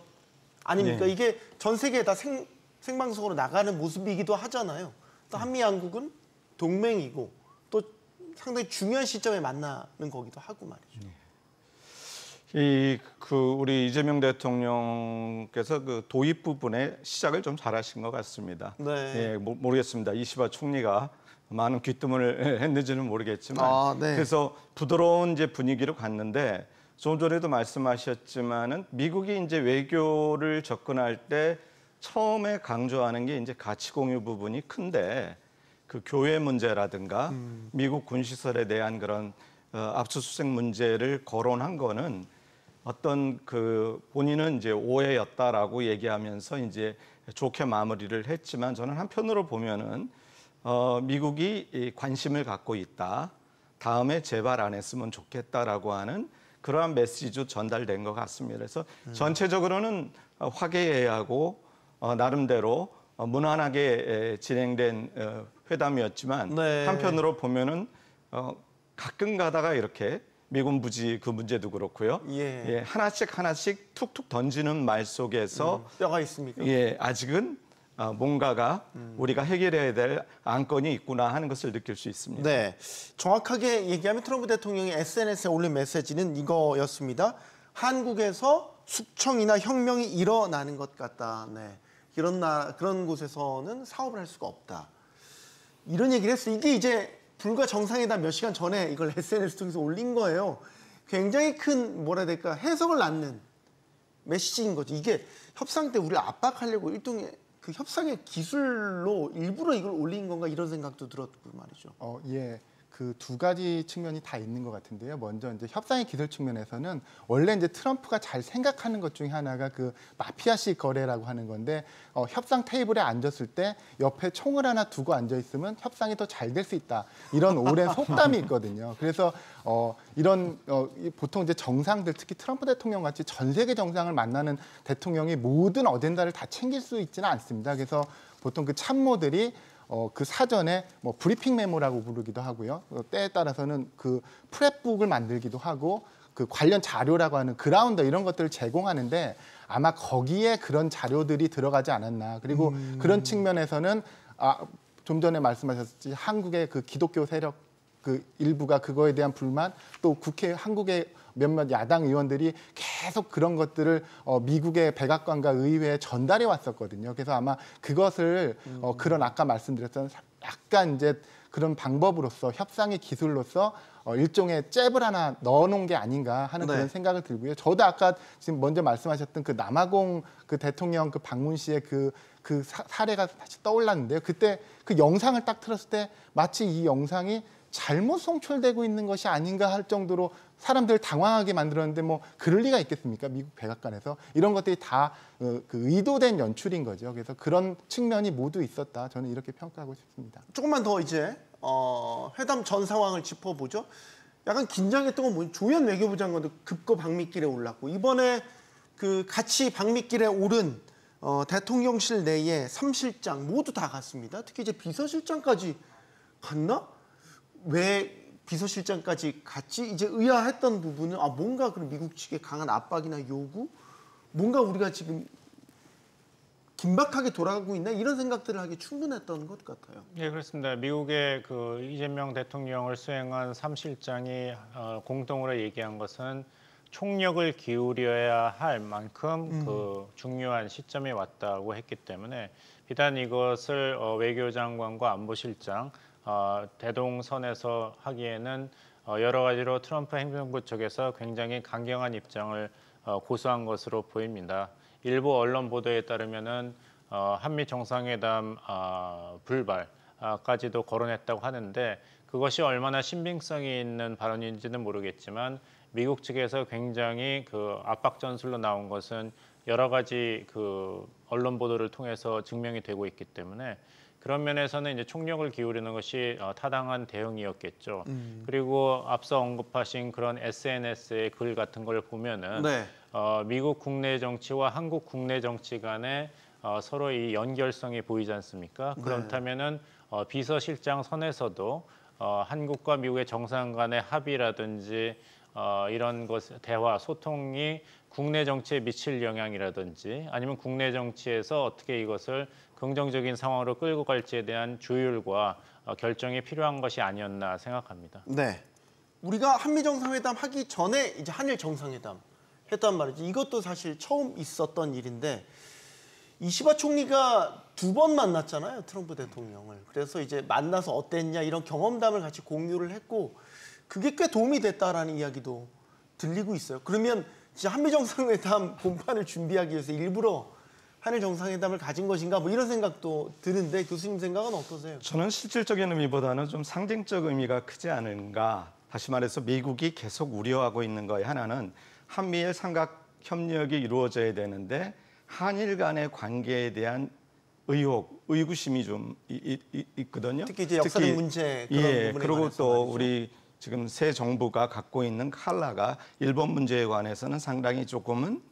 아닙니까? 네. 이게 전 세계에 다 생방송으로 나가는 모습이기도 하잖아요. 또 한미 양국은 동맹이고 또 상당히 중요한 시점에 만나는 거기도 하고 말이죠. 우리 이재명 대통령께서 그 도입 부분에 시작을 좀 잘하신 것 같습니다. 네. 예, 모르겠습니다. 이시바 총리가 많은 귀뜸을 했는지는 모르겠지만 아, 네. 그래서 부드러운 이제 분위기로 갔는데 좀 전에도 말씀하셨지만은 미국이 이제 외교를 접근할 때 처음에 강조하는 게 이제 가치 공유 부분이 큰데 그 교회 문제라든가 미국 군시설에 대한 그런 압수수색 문제를 거론한 거는 어떤 그 본인은 이제 오해였다라고 얘기하면서 이제 좋게 마무리를 했지만 저는 한편으로 보면은 미국이 관심을 갖고 있다. 다음에 제발 안 했으면 좋겠다라고 하는 그러한 메시지도 전달된 것 같습니다. 그래서 전체적으로는 화기애애하고 나름대로 무난하게 진행된 회담이었지만 네. 한편으로 보면은 가끔 가다가 이렇게 미군 부지 그 문제도 그렇고요. 예. 하나씩 툭툭 던지는 말 속에서 뼈가 있습니까? 예, 아직은 뭔가가 우리가 해결해야 될 안건이 있구나 하는 것을 느낄 수 있습니다. 네, 정확하게 얘기하면 트럼프 대통령이 SNS에 올린 메시지는 이거였습니다. 한국에서 숙청이나 혁명이 일어나는 것 같다. 네, 그런 곳에서는 사업을 할 수가 없다. 이런 얘기를 했어요. 이게 이제 불과 정상회담 몇 시간 전에 이걸 SNS 통해서 올린 거예요. 굉장히 큰 뭐라 해야 될까 해석을 낳는 메시지인 거죠. 이게 협상 때 우리를 압박하려고 일종의 그 협상의 기술로 일부러 이걸 올린 건가 이런 생각도 들었고 말이죠. 예. 그 두 가지 측면이 다 있는 것 같은데요. 먼저 이제 협상의 기술 측면에서는 원래 이제 트럼프가 잘 생각하는 것 중에 하나가 그 마피아식 거래라고 하는 건데 협상 테이블에 앉았을 때 옆에 총을 하나 두고 앉아 있으면 협상이 더 잘 될 수 있다. 이런 오랜 속담이 있거든요. 그래서 이런 보통 이제 정상들 특히 트럼프 대통령 같이 전 세계 정상을 만나는 대통령이 모든 어젠다를 다 챙길 수 있지는 않습니다. 그래서 보통 그 참모들이 그 사전에 뭐 브리핑 메모라고 부르기도 하고요. 때에 따라서는 그 프랩북을 만들기도 하고 그 관련 자료라고 하는 그라운더 이런 것들을 제공하는데 아마 거기에 그런 자료들이 들어가지 않았나. 그리고 그런 측면에서는 좀 전에 말씀하셨듯이 한국의 그 기독교 세력 그 일부가 그거에 대한 불만 또 국회 한국의 몇몇 야당 의원들이 계속 그런 것들을 미국의 백악관과 의회에 전달해 왔었거든요. 그래서 아마 그것을 그런 아까 말씀드렸던 약간 이제 그런 방법으로서 협상의 기술로서 일종의 잽을 하나 넣어놓은 게 아닌가 하는 네. 그런 생각을 들고요. 저도 아까 지금 먼저 말씀하셨던 그 남아공 그 대통령 그 방문 시의 그 사례가 다시 떠올랐는데요. 그때 그 영상을 딱 틀었을 때 마치 이 영상이 잘못 송출되고 있는 것이 아닌가 할 정도로 사람들을 당황하게 만들었는데 뭐 그럴 리가 있겠습니까? 미국 백악관에서 이런 것들이 다 그 의도된 연출인 거죠. 그래서 그런 측면이 모두 있었다. 저는 이렇게 평가하고 싶습니다. 조금만 더 이제 회담 전 상황을 짚어보죠. 약간 긴장했던 건 뭐냐? 조현 외교부 장관도 급거 방미길에 올랐고 이번에 그 같이 방미길에 오른 대통령실 내에 3실장 모두 다 갔습니다. 특히 이제 비서실장까지 갔나? 왜 비서실장까지 같이 이제 의아했던 부분은 뭔가 그런 미국 측의 강한 압박이나 요구, 뭔가 우리가 지금 긴박하게 돌아가고 있나 이런 생각들을 하기 충분했던 것 같아요. 네, 그렇습니다. 미국의 그 이재명 대통령을 수행한 3실장이 공동으로 얘기한 것은 총력을 기울여야 할 만큼 그 중요한 시점에 왔다고 했기 때문에 비단 이것을 외교장관과 안보실장 대동선에서 하기에는 여러 가지로 트럼프 행정부 쪽에서 굉장히 강경한 입장을 고수한 것으로 보입니다. 일부 언론 보도에 따르면은 한미 정상회담 불발까지도 거론했다고 하는데 그것이 얼마나 신빙성이 있는 발언인지는 모르겠지만 미국 측에서 굉장히 그 압박 전술로 나온 것은 여러 가지 그 언론 보도를 통해서 증명이 되고 있기 때문에 그런 면에서는 이제 총력을 기울이는 것이 타당한 대응이었겠죠. 그리고 앞서 언급하신 그런 SNS의 글 같은 걸 보면은 네. 미국 국내 정치와 한국 국내 정치 간에 서로 이 연결성이 보이지 않습니까? 그렇다면은 비서실장 선에서도 한국과 미국의 정상 간의 합의라든지 이런 것 대화 소통이 국내 정치에 미칠 영향이라든지 아니면 국내 정치에서 어떻게 이것을 긍정적인 상황으로 끌고 갈지에 대한 조율과 결정이 필요한 것이 아니었나 생각합니다. 네, 우리가 한미 정상회담 하기 전에 이제 한일 정상회담 했단 말이지. 이것도 사실 처음 있었던 일인데 이시바 총리가 2번 만났잖아요, 트럼프 대통령을. 그래서 이제 만나서 어땠냐 이런 경험담을 같이 공유를 했고 그게 꽤 도움이 됐다라는 이야기도 들리고 있어요. 그러면 진짜 한미 정상회담 본판을 준비하기 위해서 일부러 한일 정상회담을 가진 것인가 뭐 이런 생각도 드는데 교수님 생각은 어떠세요? 저는 실질적인 의미보다는 좀 상징적 의미가 크지 않은가. 다시 말해서 미국이 계속 우려하고 있는 거에 하나는 한미일 삼각 협력이 이루어져야 되는데 한일 간의 관계에 대한 의혹, 의구심이 좀 있거든요. 특히 이제 역사적 문제 그런 부분에 그리고 관해서 또 말이죠. 우리 지금 새 정부가 갖고 있는 칼라가 일본 문제에 관해서는 상당히 조금은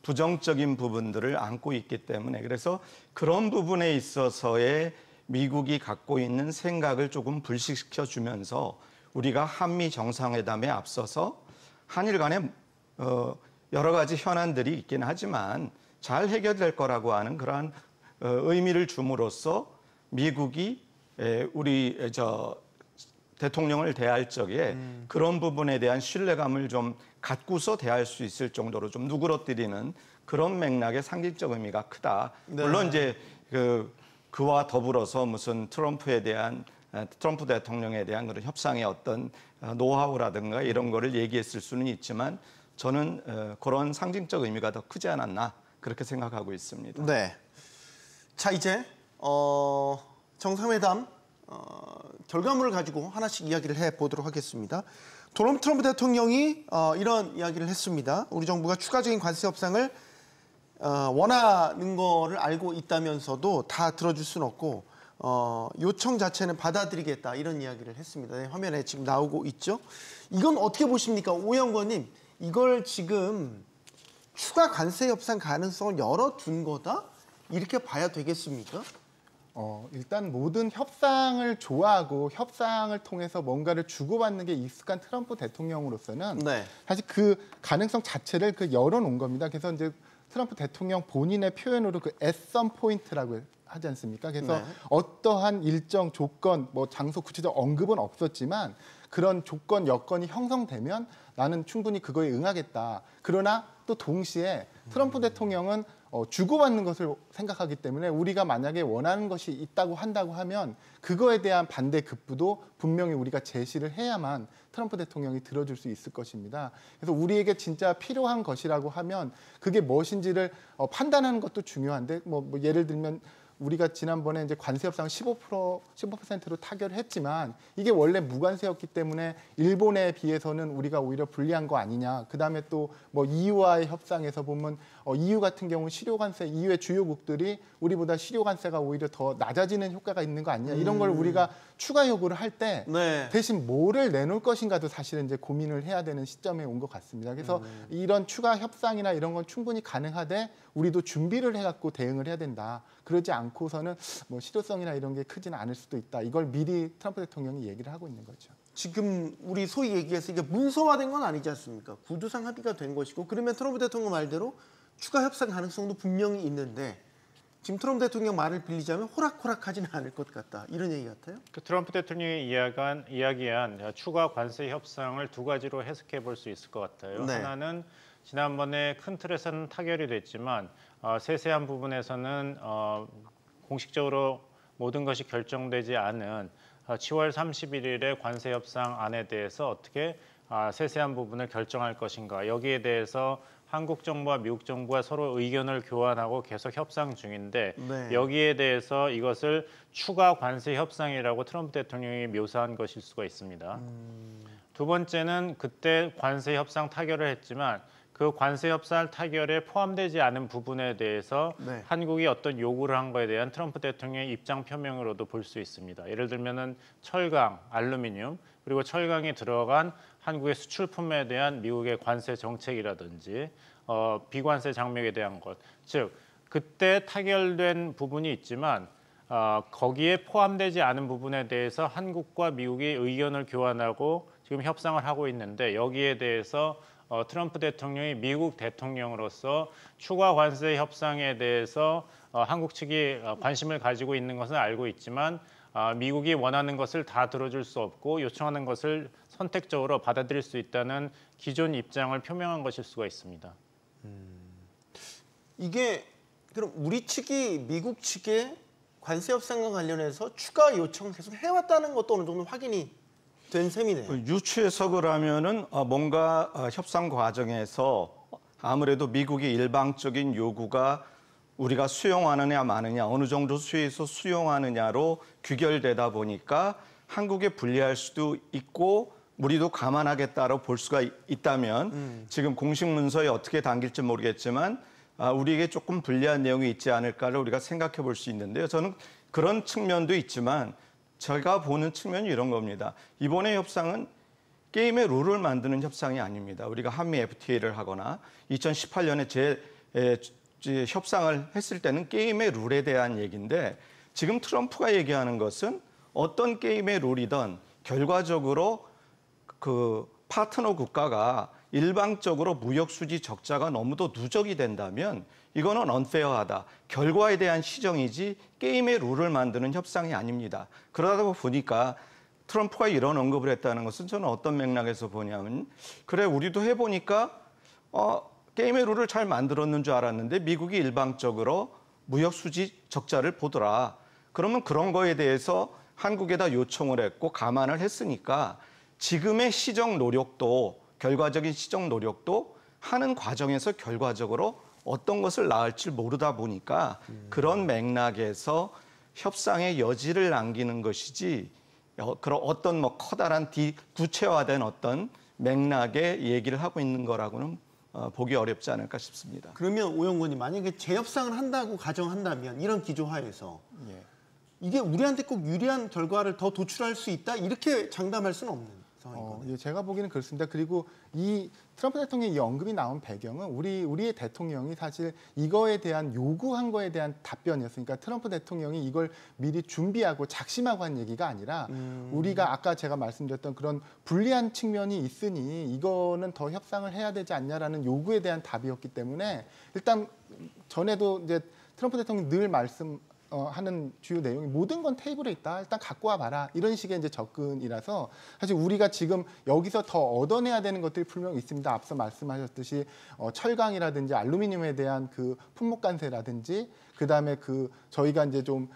부정적인 부분들을 안고 있기 때문에 그래서 그런 부분에 있어서의 미국이 갖고 있는 생각을 조금 불식시켜 주면서 우리가 한미 정상회담에 앞서서 한일 간에 여러 가지 현안들이 있긴 하지만 잘 해결될 거라고 하는 그러한 의미를 줌으로써 미국이 우리 대통령을 대할 적에 그런 부분에 대한 신뢰감을 좀 갖고서 대할 수 있을 정도로 좀 누그러뜨리는 그런 맥락의 상징적 의미가 크다. 네. 물론 이제 그와 더불어서 무슨 트럼프 대통령에 대한 그런 협상의 어떤 노하우라든가 이런 거를 얘기했을 수는 있지만 저는 그런 상징적 의미가 더 크지 않았나 그렇게 생각하고 있습니다. 네. 자 이제 정상회담 결과물을 가지고 하나씩 이야기를 해보도록 하겠습니다. 도널드 트럼프 대통령이 이런 이야기를 했습니다. 우리 정부가 추가적인 관세 협상을 원하는 거를 알고 있다면서도 다 들어줄 수는 없고 요청 자체는 받아들이겠다 이런 이야기를 했습니다. 네, 화면에 지금 나오고 있죠. 이건 어떻게 보십니까? 오영건님, 이걸 지금 추가 관세 협상 가능성을 열어둔 거다? 이렇게 봐야 되겠습니까? 일단 모든 협상을 좋아하고 협상을 통해서 뭔가를 주고받는 게 익숙한 트럼프 대통령으로서는 네. 사실 그 가능성 자체를 열어놓은 겁니다. 그래서 이제 트럼프 대통령 본인의 표현으로 그 at some point라고 하지 않습니까? 그래서 네. 어떠한 일정 조건, 뭐 장소 구체적 언급은 없었지만 그런 조건, 여건이 형성되면 나는 충분히 그거에 응하겠다. 그러나 또 동시에 트럼프 대통령은 주고받는 것을 생각하기 때문에 우리가 만약에 원하는 것이 있다고 한다고 하면 그거에 대한 반대 급부도 분명히 우리가 제시를 해야만 트럼프 대통령이 들어줄 수 있을 것입니다. 그래서 우리에게 진짜 필요한 것이라고 하면 그게 무엇인지를 판단하는 것도 중요한데 뭐 예를 들면 우리가 지난번에 이제 관세 협상을 15%로 타결을 했지만 이게 원래 무관세였기 때문에 일본에 비해서는 우리가 오히려 불리한 거 아니냐. 그다음에 또 뭐 EU와의 협상에서 보면 EU 같은 경우는 실효관세, EU의 주요국들이 우리보다 실효관세가 오히려 더 낮아지는 효과가 있는 거 아니냐. 이런 걸 우리가 추가 요구를 할 때 네. 대신 뭐를 내놓을 것인가도 사실은 이제 고민을 해야 되는 시점에 온 것 같습니다. 그래서 이런 추가 협상이나 이런 건 충분히 가능하되 우리도 준비를 해갖고 대응을 해야 된다. 그러지 않고서는 뭐 실효성이나 이런 게 크지는 않을 수도 있다. 이걸 미리 트럼프 대통령이 얘기를 하고 있는 거죠. 지금 우리 소위 얘기해서 이게 문서화된 건 아니지 않습니까? 구두상 합의가 된 것이고 그러면 트럼프 대통령 말대로 추가 협상 가능성도 분명히 있는데 지금 트럼프 대통령 말을 빌리자면 호락호락하지는 않을 것 같다. 이런 얘기 같아요? 그 트럼프 대통령이 이야기한 추가 관세 협상을 두 가지로 해석해 볼 수 있을 것 같아요. 네. 하나는 지난번에 큰 틀에서는 타결이 됐지만 세세한 부분에서는 공식적으로 모든 것이 결정되지 않은 10월 31일의 관세 협상안에 대해서 어떻게 세세한 부분을 결정할 것인가. 여기에 대해서 한국 정부와 미국 정부가 서로 의견을 교환하고 계속 협상 중인데 네. 여기에 대해서 이것을 추가 관세 협상이라고 트럼프 대통령이 묘사한 것일 수가 있습니다. 두 번째는 그때 관세 협상 타결을 했지만 그 관세 협상 타결에 포함되지 않은 부분에 대해서 네. 한국이 어떤 요구를 한 거에 대한 트럼프 대통령의 입장 표명으로도 볼 수 있습니다. 예를 들면은 철강, 알루미늄 그리고 철강이 들어간 한국의 수출품에 대한 미국의 관세 정책이라든지 비관세 장벽에 대한 것, 즉 그때 타결된 부분이 있지만 거기에 포함되지 않은 부분에 대해서 한국과 미국이 의견을 교환하고 지금 협상을 하고 있는데 여기에 대해서 트럼프 대통령이 미국 대통령으로서 추가 관세 협상에 대해서 한국 측이 관심을 가지고 있는 것은 알고 있지만 미국이 원하는 것을 다 들어줄 수 없고 요청하는 것을 선택적으로 받아들일 수 있다는 기존 입장을 표명한 것일 수가 있습니다. 이게 그럼 우리 측이 미국 측에 관세 협상과 관련해서 추가 요청 계속 해왔다는 것도 어느 정도 확인이 된 셈이네요. 유추해석을 하면은 뭔가 협상 과정에서 아무래도 미국의 일방적인 요구가 우리가 수용하느냐 마느냐 어느 정도 수위에서 수용하느냐로 귀결되다 보니까 한국에 불리할 수도 있고 우리도 감안하겠다고 볼 수가 있다면 지금 공식 문서에 어떻게 담길지 모르겠지만 우리에게 조금 불리한 내용이 있지 않을까를 우리가 생각해 볼 수 있는데요. 저는 그런 측면도 있지만 제가 보는 측면이 이런 겁니다. 이번의 협상은 게임의 룰을 만드는 협상이 아닙니다. 우리가 한미 FTA를 하거나 2018년에 협상을 했을 때는 게임의 룰에 대한 얘기인데 지금 트럼프가 얘기하는 것은 어떤 게임의 룰이든 결과적으로 그 파트너 국가가 일방적으로 무역 수지 적자가 너무도 누적이 된다면 이거는 unfair하다. 결과에 대한 시정이지 게임의 룰을 만드는 협상이 아닙니다. 그러다 보니까 트럼프가 이런 언급을 했다는 것은 저는 어떤 맥락에서 보냐면 그래 우리도 해보니까 게임의 룰을 잘 만들었는 줄 알았는데 미국이 일방적으로 무역 수지 적자를 보더라. 그러면 그런 거에 대해서 한국에다 요청을 했고 감안을 했으니까 지금의 시정 노력도 결과적인 시정 노력도 하는 과정에서 결과적으로 어떤 것을 낳을지 모르다 보니까 그런 맥락에서 협상의 여지를 남기는 것이지 그런 어떤 뭐 커다란 구체화된 어떤 맥락의 얘기를 하고 있는 거라고는 보기 어렵지 않을까 싶습니다. 그러면 오 연구원님 만약에 재협상을 한다고 가정한다면 이런 기조하에서 이게 우리한테 꼭 유리한 결과를 더 도출할 수 있다 이렇게 장담할 수는 없는 상황이거든요. 제가 보기에는 그렇습니다. 그리고 이 트럼프 대통령의 이 언급이 나온 배경은 우리의 대통령이 사실 이거에 대한 요구한 거에 대한 답변이었으니까 트럼프 대통령이 이걸 미리 준비하고 작심하고 한 얘기가 아니라 우리가 아까 제가 말씀드렸던 그런 불리한 측면이 있으니 이거는 더 협상을 해야 되지 않냐라는 요구에 대한 답이었기 때문에 일단 전에도 이제 트럼프 대통령이 늘 하는 주요 내용이 모든 건 테이블에 있다. 일단 갖고 와봐라. 이런 식의 이제 접근이라서 사실 우리가 지금 여기서 더 얻어내야 되는 것들이 분명 있습니다. 앞서 말씀하셨듯이 철강이라든지 알루미늄에 대한 그 품목 관세라든지 그다음에 저희가 이제 좀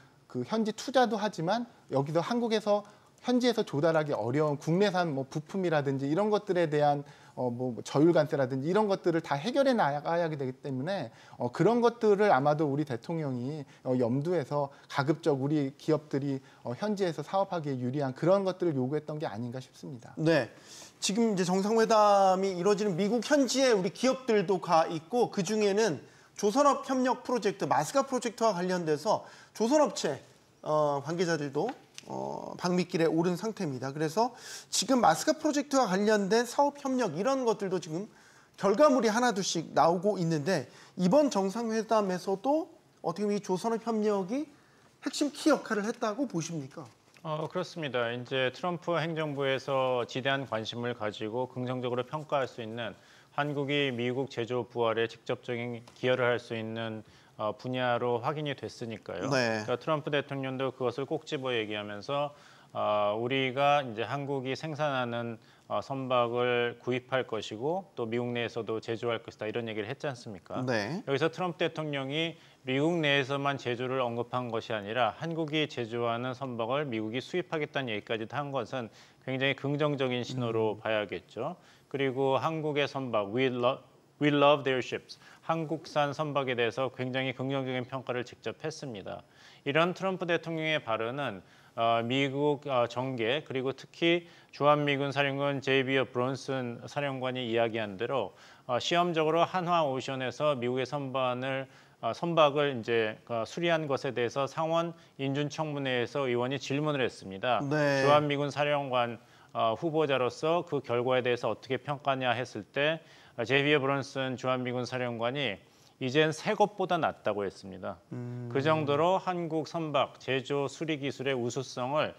현지 투자도 하지만 여기서 한국에서 현지에서 조달하기 어려운 국내산 뭐 부품이라든지 이런 것들에 대한 뭐 저율관세라든지 이런 것들을 다 해결해 나가야 되기 때문에 그런 것들을 아마도 우리 대통령이 염두에서 가급적 우리 기업들이 현지에서 사업하기에 유리한 그런 것들을 요구했던 게 아닌가 싶습니다. 네, 지금 이제 정상회담이 이루어지는 미국 현지에 우리 기업들도 가 있고 그 중에는 조선업 협력 프로젝트, 마스카 프로젝트와 관련돼서 조선업체 관계자들도 방미길에 오른 상태입니다. 그래서 지금 마스카 프로젝트와 관련된 사업 협력 이런 것들도 지금 결과물이 하나둘씩 나오고 있는데 이번 정상회담에서도 어떻게 보면 이 조선업 협력이 핵심 키 역할을 했다고 보십니까? 그렇습니다. 이제 트럼프 행정부에서 지대한 관심을 가지고 긍정적으로 평가할 수 있는 한국이 미국 제조 부활에 직접적인 기여를 할 수 있는 분야로 확인이 됐으니까요. 네. 그러니까 트럼프 대통령도 그것을 꼭 집어 얘기하면서 우리가 이제 한국이 생산하는 선박을 구입할 것이고 또 미국 내에서도 제조할 것이다 이런 얘기를 했지 않습니까? 네. 여기서 트럼프 대통령이 미국 내에서만 제조를 언급한 것이 아니라 한국이 제조하는 선박을 미국이 수입하겠다는 얘기까지 한 것은 굉장히 긍정적인 신호로 봐야겠죠. 그리고 한국의 선박, We love their ships. 한국산 선박에 대해서 굉장히 긍정적인 평가를 직접 했습니다. 이런 트럼프 대통령의 발언은 미국 정계 그리고 특히 주한미군 사령관 제이비어 브론슨 사령관이 이야기한 대로 시험적으로 한화오션에서 미국의 선박을 이제 수리한 것에 대해서 상원 인준청문회에서 의원이 질문을 했습니다. 네. 주한미군 사령관 후보자로서 그 결과에 대해서 어떻게 평가냐 했을 때 제이비어 브론슨 주한미군 사령관이 이젠 새 것보다 낫다고 했습니다. 그 정도로 한국 선박 제조 수리 기술의 우수성을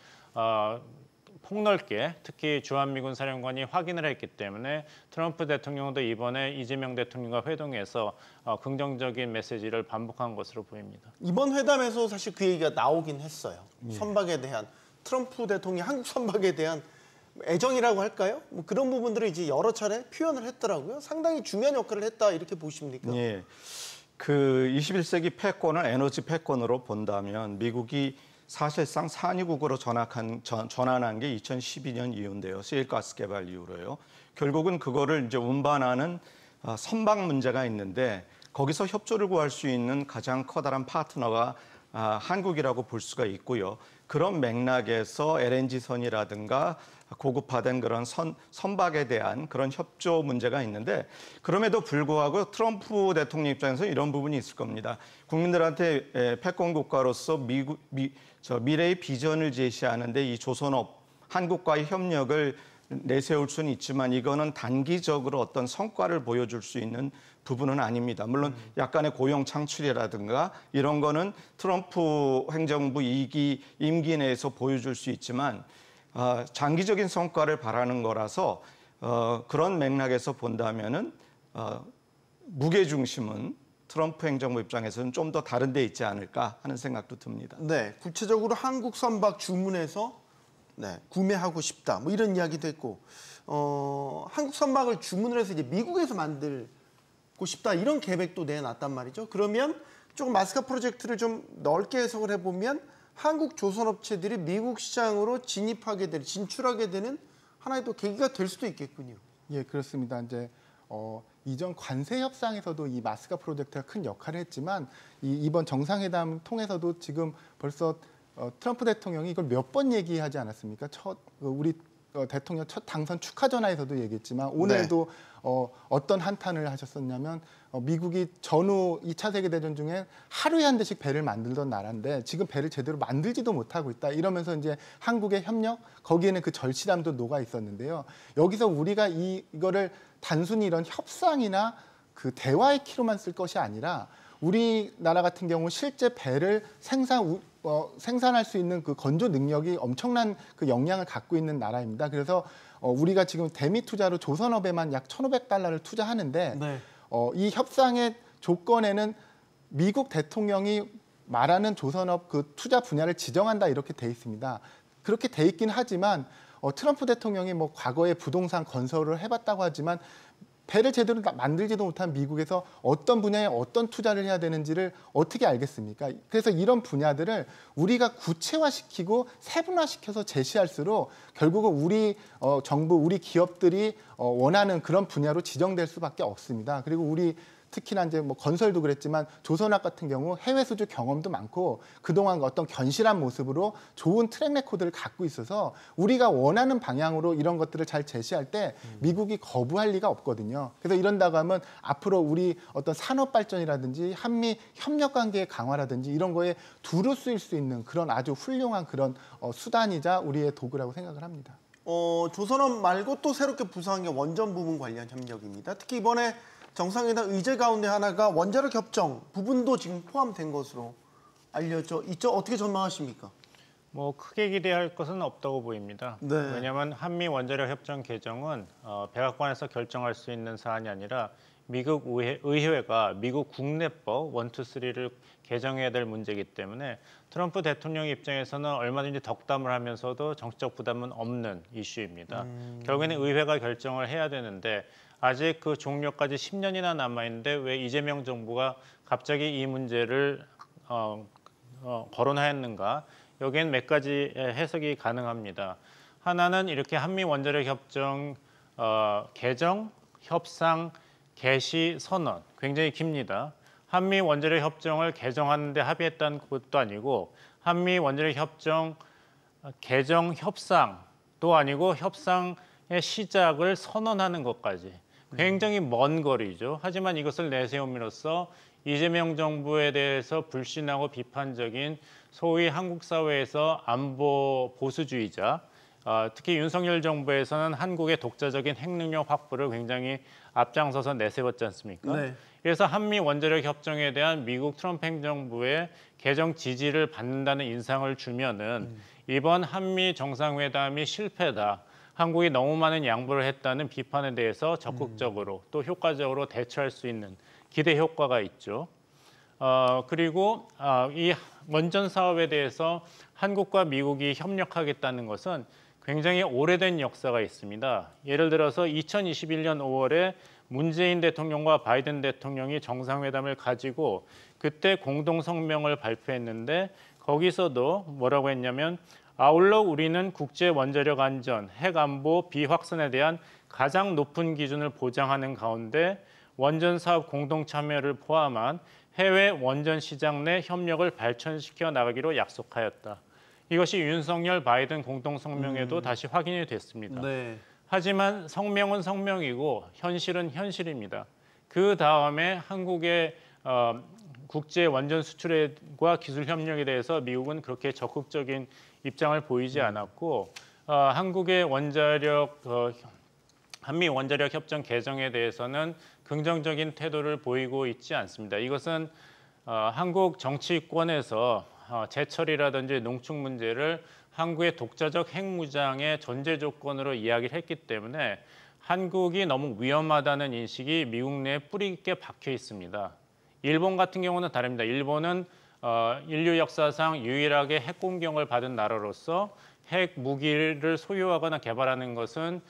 폭넓게 특히 주한미군 사령관이 확인을 했기 때문에 트럼프 대통령도 이번에 이재명 대통령과 회동해서 긍정적인 메시지를 반복한 것으로 보입니다. 이번 회담에서 사실 그 얘기가 나오긴 했어요. 선박에 대한 트럼프 대통령이 한국 선박에 대한 애정이라고 할까요? 뭐 그런 부분들을 이제 여러 차례 표현을 했더라고요. 상당히 중요한 역할을 했다 이렇게 보십니까? 예. 그 21세기 패권을 에너지 패권으로 본다면 미국이 사실상 산유국으로 전환한 게 2012년 이후인데요. 시일가스 개발 이후로요. 결국은 그거를 이제 운반하는 선박 문제가 있는데 거기서 협조를 구할 수 있는 가장 커다란 파트너가 한국이라고 볼 수가 있고요. 그런 맥락에서 LNG선이라든가 고급화된 그런 선박에 대한 그런 협조 문제가 있는데 그럼에도 불구하고 트럼프 대통령 입장에서 이런 부분이 있을 겁니다. 국민들한테 패권 국가로서 미래의 비전을 제시하는데 이 조선업, 한국과의 협력을 내세울 수는 있지만 이거는 단기적으로 어떤 성과를 보여줄 수 있는 부분은 아닙니다. 물론 약간의 고용 창출이라든가 이런 거는 트럼프 행정부 임기 내에서 보여줄 수 있지만 장기적인 성과를 바라는 거라서 그런 맥락에서 본다면은 무게 중심은 트럼프 행정부 입장에서는 좀 더 다른 데 있지 않을까 하는 생각도 듭니다. 네, 구체적으로 한국 선박 주문해서 구매하고 싶다. 뭐 이런 이야기도 했고, 한국 선박을 주문을 해서 이제 미국에서 만들고 싶다 이런 계획도 내놨단 말이죠. 그러면 조금 마스카 프로젝트를 좀 넓게 해석을 해보면 한국 조선업체들이 미국 시장으로 진출하게 되는 하나의 또 계기가 될 수도 있겠군요. 예, 그렇습니다. 이제 이전 관세 협상에서도 이 마스카 프로젝트가 큰 역할을 했지만 이번 정상회담 통해서도 지금 벌써 트럼프 대통령이 이걸 몇 번 얘기하지 않았습니까? 우리 대통령 첫 당선 축하 전화에서도 얘기했지만 오늘도 어떤 한탄을 하셨었냐면 미국이 전후 2차 세계대전 중에 하루에 한 대씩 배를 만들던 나라인데 지금 배를 제대로 만들지도 못하고 있다. 이러면서 이제 한국의 협력, 거기에는 그 절실함도 녹아 있었는데요. 여기서 우리가 이거를 단순히 이런 협상이나 그 대화의 키로만 쓸 것이 아니라 우리나라 같은 경우 실제 배를 생산할 수 있는 그 건조 능력이 엄청난 그 역량을 갖고 있는 나라입니다. 그래서 우리가 지금 대미 투자로 조선업에만 약 1,500달러를 투자하는데 이 협상의 조건에는 미국 대통령이 말하는 조선업 그 투자 분야를 지정한다 이렇게 돼 있습니다. 그렇게 돼 있긴 하지만 트럼프 대통령이 뭐 과거에 부동산 건설을 해봤다고 하지만 배를 제대로 만들지도 못한 미국에서 어떤 분야에 어떤 투자를 해야 되는지를 어떻게 알겠습니까? 그래서 이런 분야들을 우리가 구체화시키고 세분화시켜서 제시할수록 결국은 우리 정부, 우리 기업들이 원하는 그런 분야로 지정될 수밖에 없습니다. 그리고 우리 특히나 이제 뭐 건설도 그랬지만 조선업 같은 경우 해외 수주 경험도 많고 그동안 어떤 견실한 모습으로 좋은 트랙 레코드를 갖고 있어서 우리가 원하는 방향으로 이런 것들을 잘 제시할 때 미국이 거부할 리가 없거든요. 그래서 이런다고 하면 앞으로 우리 어떤 산업 발전이라든지 한미 협력 관계의 강화라든지 이런 거에 두루 쓰일 수 있는 그런 아주 훌륭한 그런 수단이자 우리의 도구라고 생각을 합니다. 조선업 말고 또 새롭게 부상한 게 원전 부분 관련 협력입니다. 특히 이번에 정상회담 의제 가운데 하나가 원자력 협정 부분도 지금 포함된 것으로 알려져 있죠. 어떻게 전망하십니까? 뭐 크게 기대할 것은 없다고 보입니다. 네. 왜냐하면 한미 원자력 협정 개정은 백악관에서 결정할 수 있는 사안이 아니라 미국 의회가 미국 국내법 1, 2, 3를 개정해야 될 문제이기 때문에 트럼프 대통령 입장에서는 얼마든지 덕담을 하면서도 정치적 부담은 없는 이슈입니다. 결국에는 의회가 결정을 해야 되는데 아직 그 종료까지 10년이나 남아있는데 왜 이재명 정부가 갑자기 이 문제를 거론하였는가? 여기엔 몇 가지 해석이 가능합니다. 하나는 이렇게 한미 원자력 협정 개정, 협상, 개시, 선언 굉장히 깁니다. 한미 원자력 협정을 개정하는데 합의했다는 것도 아니고 한미 원자력 협정 개정 협상도 아니고 협상의 시작을 선언하는 것까지 굉장히 먼 거리죠. 하지만 이것을 내세움으로써 이재명 정부에 대해서 불신하고 비판적인 소위 한국 사회에서 안보 보수주의자, 특히 윤석열 정부에서는 한국의 독자적인 핵능력 확보를 굉장히 앞장서서 내세웠지 않습니까? 네. 그래서 한미 원자력 협정에 대한 미국 트럼프 행정부의 개정 지지를 받는다는 인상을 주면은 이번 한미 정상회담이 실패다. 한국이 너무 많은 양보를 했다는 비판에 대해서 적극적으로 또 효과적으로 대처할 수 있는 기대 효과가 있죠. 그리고 이 원전 사업에 대해서 한국과 미국이 협력하겠다는 것은 굉장히 오래된 역사가 있습니다. 예를 들어서 2021년 5월에 문재인 대통령과 바이든 대통령이 정상회담을 가지고 그때 공동 성명을 발표했는데 거기서도 뭐라고 했냐면 아울러 우리는 국제 원자력 안전, 핵 안보 비확산에 대한 가장 높은 기준을 보장하는 가운데 원전 사업 공동 참여를 포함한 해외 원전 시장 내 협력을 발전시켜 나가기로 약속하였다. 이것이 윤석열 바이든 공동 성명에도 다시 확인이 됐습니다. 네. 하지만 성명은 성명이고 현실은 현실입니다. 그 다음에 한국의 국제 원전 수출과 기술 협력에 대해서 미국은 그렇게 적극적인 입장을 보이지 않았고 한국의 원자력 한미 원자력 협정 개정에 대해서는 긍정적인 태도를 보이고 있지 않습니다. 이것은 한국 정치권에서 제철이라든지 농축 문제를 한국의 독자적 핵무장의 전제 조건으로 이야기를 했기 때문에 한국이 너무 위험하다는 인식이 미국 내에 뿌리 깊게 박혀 있습니다. 일본 같은 경우는 다릅니다. 일본은 인류 역사상 유일하게 핵 공격을 받은 나라로서 핵 무기를 소유하거나 개발하는 것은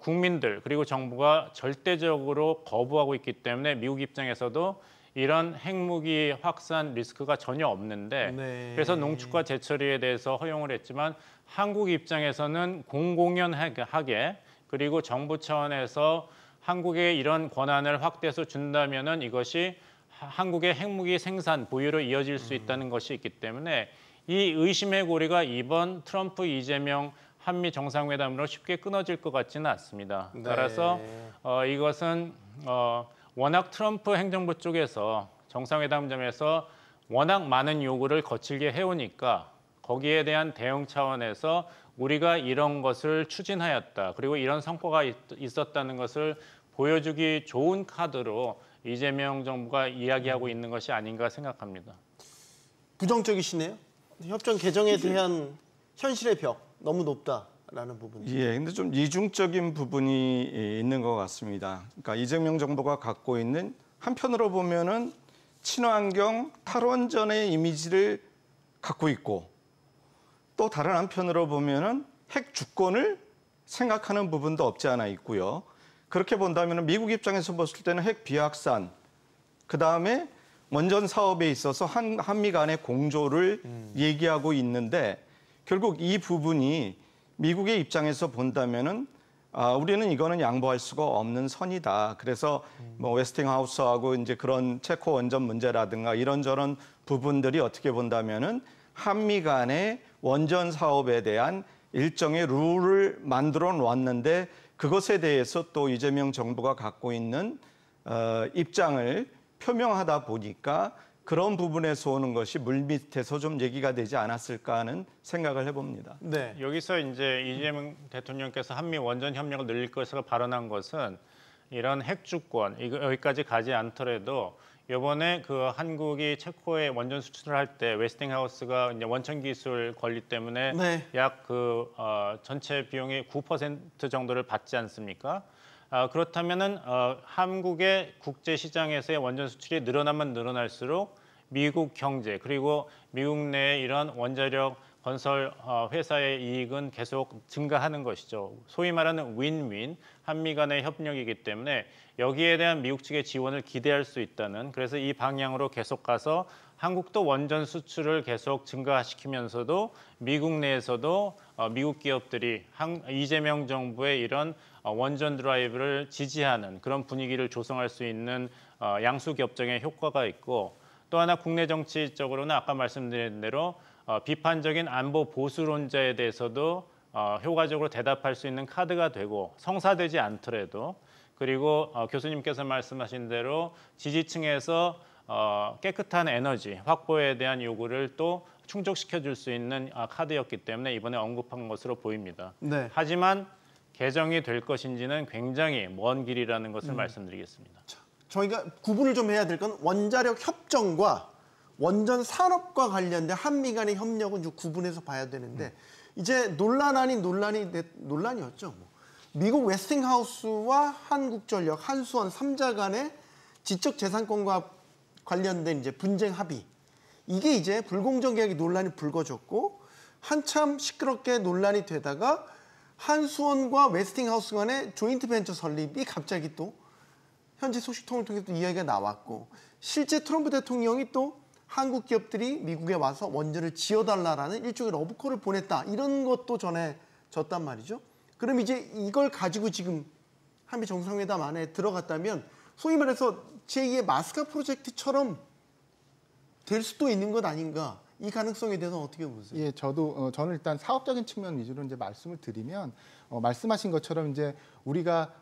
국민들 그리고 정부가 절대적으로 거부하고 있기 때문에 미국 입장에서도 이런 핵무기 확산 리스크가 전혀 없는데 네. 그래서 농축과 재처리에 대해서 허용을 했지만 한국 입장에서는 공공연하게 그리고 정부 차원에서 한국에 이런 권한을 확대해서 준다면은 이것이 한국의 핵무기 생산 보유로 이어질 수 있다는 것이 있기 때문에 이 의심의 고리가 이번 트럼프 이재명 한미 정상회담으로 쉽게 끊어질 것 같지는 않습니다. 네. 따라서 이것은 워낙 트럼프 행정부 쪽에서 정상회담점에서 워낙 많은 요구를 거칠게 해오니까 거기에 대한 대응 차원에서 우리가 이런 것을 추진하였다. 그리고 이런 성과가 있었다는 것을 보여주기 좋은 카드로 이재명 정부가 이야기하고 있는 것이 아닌가 생각합니다. 부정적이시네요. 협정 개정에 대한 현실의 벽 너무 높다라는 부분. 예, 근데 좀 이중적인 부분이 있는 것 같습니다. 그러니까 이재명 정부가 갖고 있는 한편으로 보면은 친환경 탈원전의 이미지를 갖고 있고 또 다른 한편으로 보면은 핵 주권을 생각하는 부분도 없지 않아 있고요. 그렇게 본다면 미국 입장에서 봤을 때는 핵 비확산, 그다음에 원전 사업에 있어서 한미 간의 공조를 얘기하고 있는데 결국 이 부분이 미국의 입장에서 본다면은 우리는 이거는 양보할 수가 없는 선이다. 그래서 뭐 웨스팅하우스하고 이제 그런 체코 원전 문제라든가 이런저런 부분들이 어떻게 본다면은 한미 간의 원전 사업에 대한 일정의 룰을 만들어 놓았는데 그것에 대해서 또 이재명 정부가 갖고 있는 입장을 표명하다 보니까 그런 부분에서 오는 것이 물밑에서 좀 얘기가 되지 않았을까 하는 생각을 해봅니다. 네. 여기서 이제 이재명 대통령께서 한미 원전 협력을 늘릴 것으로 발언한 것은 이런 핵 주권 여기까지 가지 않더라도 이번에 그 한국이 체코에 원전 수출을 할 때 웨스팅하우스가 이제 원천 기술 권리 때문에 네. 약 전체 비용의 9% 정도를 받지 않습니까? 그렇다면은 한국의 국제 시장에서의 원전 수출이 늘어나면 늘어날수록 미국 경제 그리고 미국 내 이런 원자력 건설 회사의 이익은 계속 증가하는 것이죠. 소위 말하는 윈윈 한미 간의 협력이기 때문에 여기에 대한 미국 측의 지원을 기대할 수 있다는 그래서 이 방향으로 계속 가서 한국도 원전 수출을 계속 증가시키면서도 미국 내에서도 미국 기업들이 이재명 정부의 이런 원전 드라이브를 지지하는 그런 분위기를 조성할 수 있는 양수 협정의 효과가 있고 또 하나 국내 정치적으로는 아까 말씀드린 대로 비판적인 안보 보수론자에 대해서도 효과적으로 대답할 수 있는 카드가 되고 성사되지 않더라도 그리고 교수님께서 말씀하신 대로 지지층에서 깨끗한 에너지 확보에 대한 요구를 또 충족시켜 줄 수 있는 카드였기 때문에 이번에 언급한 것으로 보입니다. 네. 하지만 개정이 될 것인지는 굉장히 먼 길이라는 것을 말씀드리겠습니다. 저희가 구분을 좀 해야 될 건 원자력 협정과 원전 산업과 관련된 한미 간의 협력은 좀 구분해서 봐야 되는데 이제 논란 아닌 논란이었죠. 뭐. 미국 웨스팅하우스와 한국전력, 한수원 3자 간의 지적재산권과 관련된 이제 분쟁 합의 이게 이제 불공정 계약의 논란이 불거졌고 한참 시끄럽게 논란이 되다가 한수원과 웨스팅하우스 간의 조인트 벤처 설립이 갑자기 또 현재 소식통을 통해서 또 이야기가 나왔고 실제 트럼프 대통령이 또 한국 기업들이 미국에 와서 원전을 지어달라라는 일종의 러브콜을 보냈다. 이런 것도 전해졌단 말이죠. 그럼 이제 이걸 가지고 지금 한미 정상회담 안에 들어갔다면 소위 말해서 제2의 마스카 프로젝트처럼 될 수도 있는 것 아닌가? 이 가능성에 대해서 어떻게 보세요? 예, 저는 일단 사업적인 측면 위주로 이제 말씀을 드리면 말씀하신 것처럼 이제 우리가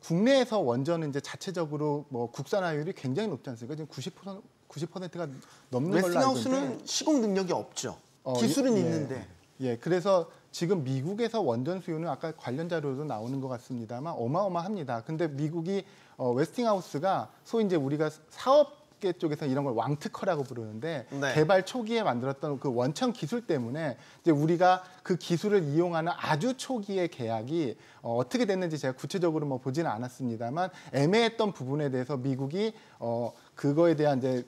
국내에서 원전은 이제 자체적으로 뭐 국산화율이 굉장히 높지 않습니까? 지금 90%가 넘는 걸로 알고 있는데 웨스팅하우스는 시공 능력이 없죠. 기술은 있는데. 예, 그래서 지금 미국에서 원전 수요는 아까 관련 자료도 나오는 것 같습니다만 어마어마합니다. 근데 미국이 웨스팅하우스가 소위 이제 우리가 사업계 쪽에서 이런 걸 왕특허라고 부르는데 네. 개발 초기에 만들었던 그 원천 기술 때문에 이제 우리가 그 기술을 이용하는 아주 초기의 계약이 어떻게 됐는지 제가 구체적으로 뭐 보지는 않았습니다만 애매했던 부분에 대해서 미국이 그거에 대한 이제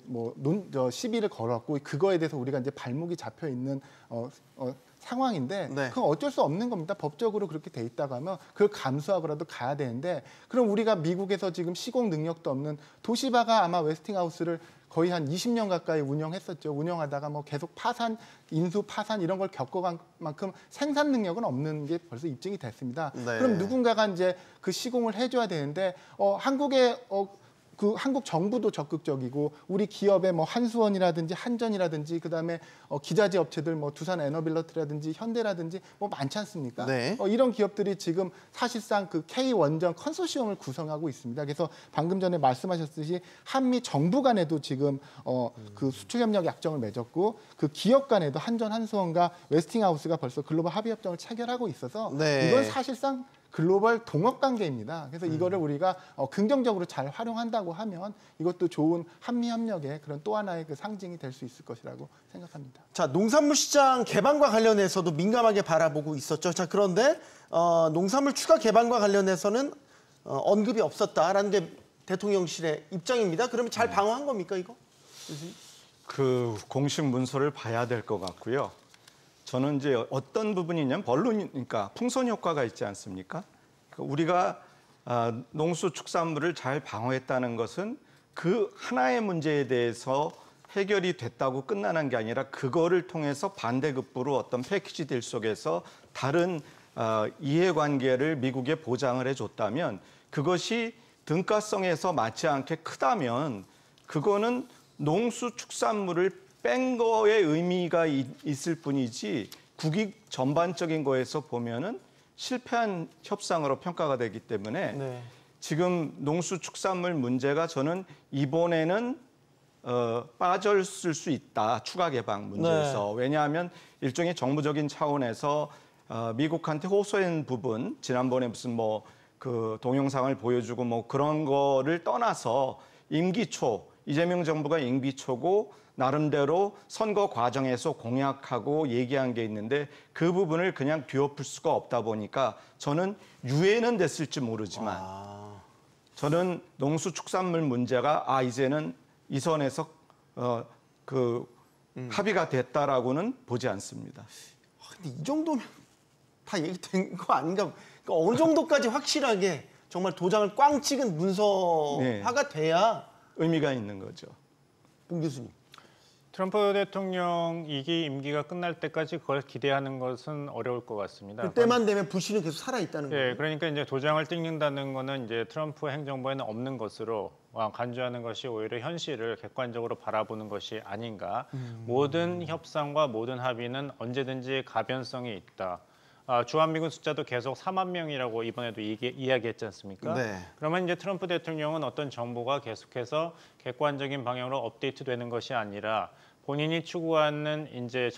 시비를 걸었고 그거에 대해서 우리가 이제 발목이 잡혀 있는 상황인데 네. 그건 어쩔 수 없는 겁니다. 법적으로 그렇게 돼 있다고 하면 그걸 감수하고라도 가야 되는데 그럼 우리가 미국에서 지금 시공 능력도 없는 도시바가 아마 웨스팅하우스를 거의 한 20년 가까이 운영했었죠. 운영하다가 뭐 계속 파산, 인수 파산 이런 걸 겪어간 만큼 생산 능력은 없는 게 벌써 입증이 됐습니다. 네. 그럼 누군가가 이제 그 시공을 해줘야 되는데 한국의 그 한국 정부도 적극적이고 우리 기업의 뭐 한수원이라든지 한전이라든지 그다음에 기자재 업체들 뭐 두산 에너빌러트라든지 현대라든지 뭐 많지 않습니까? 네. 이런 기업들이 지금 사실상 그 K 원전 컨소시엄을 구성하고 있습니다. 그래서 방금 전에 말씀하셨듯이 한미 정부 간에도 지금 그 수출 협력 약정을 맺었고 그 기업 간에도 한전 한수원과 웨스팅하우스가 벌써 글로벌 합의 협정을 체결하고 있어서 네. 이건 사실상 글로벌 동업 관계입니다. 그래서 이거를 우리가 긍정적으로 잘 활용한다고 하면 이것도 좋은 한미 협력의 그런 또 하나의 그 상징이 될 수 있을 것이라고 생각합니다. 자, 농산물 시장 개방과 관련해서도 민감하게 바라보고 있었죠. 자, 그런데 농산물 추가 개방과 관련해서는 언급이 없었다라는 게 대통령실의 입장입니다. 그러면 잘 방어한 겁니까, 이거? 그 공식 문서를 봐야 될 것 같고요. 저는 이제 어떤 부분이냐면 그러니까 풍선 효과가 있지 않습니까? 우리가 농수축산물을 잘 방어했다는 것은 그 하나의 문제에 대해서 해결이 됐다고 끝나는 게 아니라 그거를 통해서 반대급부로 어떤 패키지 딜 속에서 다른 이해관계를 미국에 보장을 해줬다면 그것이 등가성에서 맞지 않게 크다면 그거는 농수축산물을 뺀 거에 의미가 있을 뿐이지 국익 전반적인 거에서 보면은 실패한 협상으로 평가가 되기 때문에 네. 지금 농수축산물 문제가 저는 이번에는 빠졌을 수 있다. 추가 개방 문제에서. 네. 왜냐하면 일종의 정부적인 차원에서 미국한테 호소한 부분 지난번에 무슨 뭐 그 동영상을 보여주고 뭐 그런 거를 떠나서 임기 초 이재명 정부가 임기 초고 나름대로 선거 과정에서 공약하고 얘기한 게 있는데 그 부분을 그냥 뒤엎을 수가 없다 보니까 저는 유예는 됐을지 모르지만 저는 농수축산물 문제가 이제는 이 선에서 합의가 됐다라고는 보지 않습니다. 근데 이 정도면 다 얘기된 거 아닌가? 그러니까 어느 정도까지 확실하게 정말 도장을 꽝 찍은 문서화가 돼야 의미가 있는 거죠. 봉 교수님. 트럼프 대통령 2기 임기가 끝날 때까지 그걸 기대하는 것은 어려울 것 같습니다. 그때만 되면 부시는 계속 살아 있다는 거예요. 네, 그러니까 이제 도장을 찍는다는 거는 이제 트럼프 행정부에는 없는 것으로 간주하는 것이 오히려 현실을 객관적으로 바라보는 것이 아닌가. 모든 협상과 모든 합의는 언제든지 가변성이 있다. 주한미군 숫자도 계속 4만 명이라고 이번에도 이야기했지 않습니까? 네. 그러면 이제 트럼프 대통령은 어떤 정보가 계속해서 객관적인 방향으로 업데이트되는 것이 아니라 본인이 추구하는 이제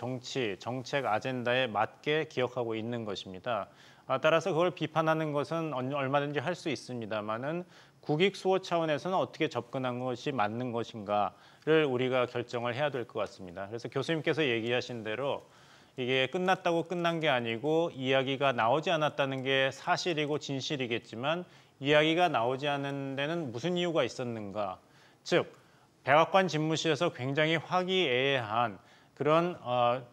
정책 아젠다에 맞게 기억하고 있는 것입니다. 따라서 그걸 비판하는 것은 얼마든지 할 수 있습니다만은 국익 수호 차원에서는 어떻게 접근한 것이 맞는 것인가를 우리가 결정을 해야 될 것 같습니다. 그래서 교수님께서 얘기하신 대로 이게 끝났다고 끝난 게 아니고 이야기가 나오지 않았다는 게 사실이고 진실이겠지만 이야기가 나오지 않은 데는 무슨 이유가 있었는가. 즉 백악관 집무실에서 굉장히 화기애애한 그런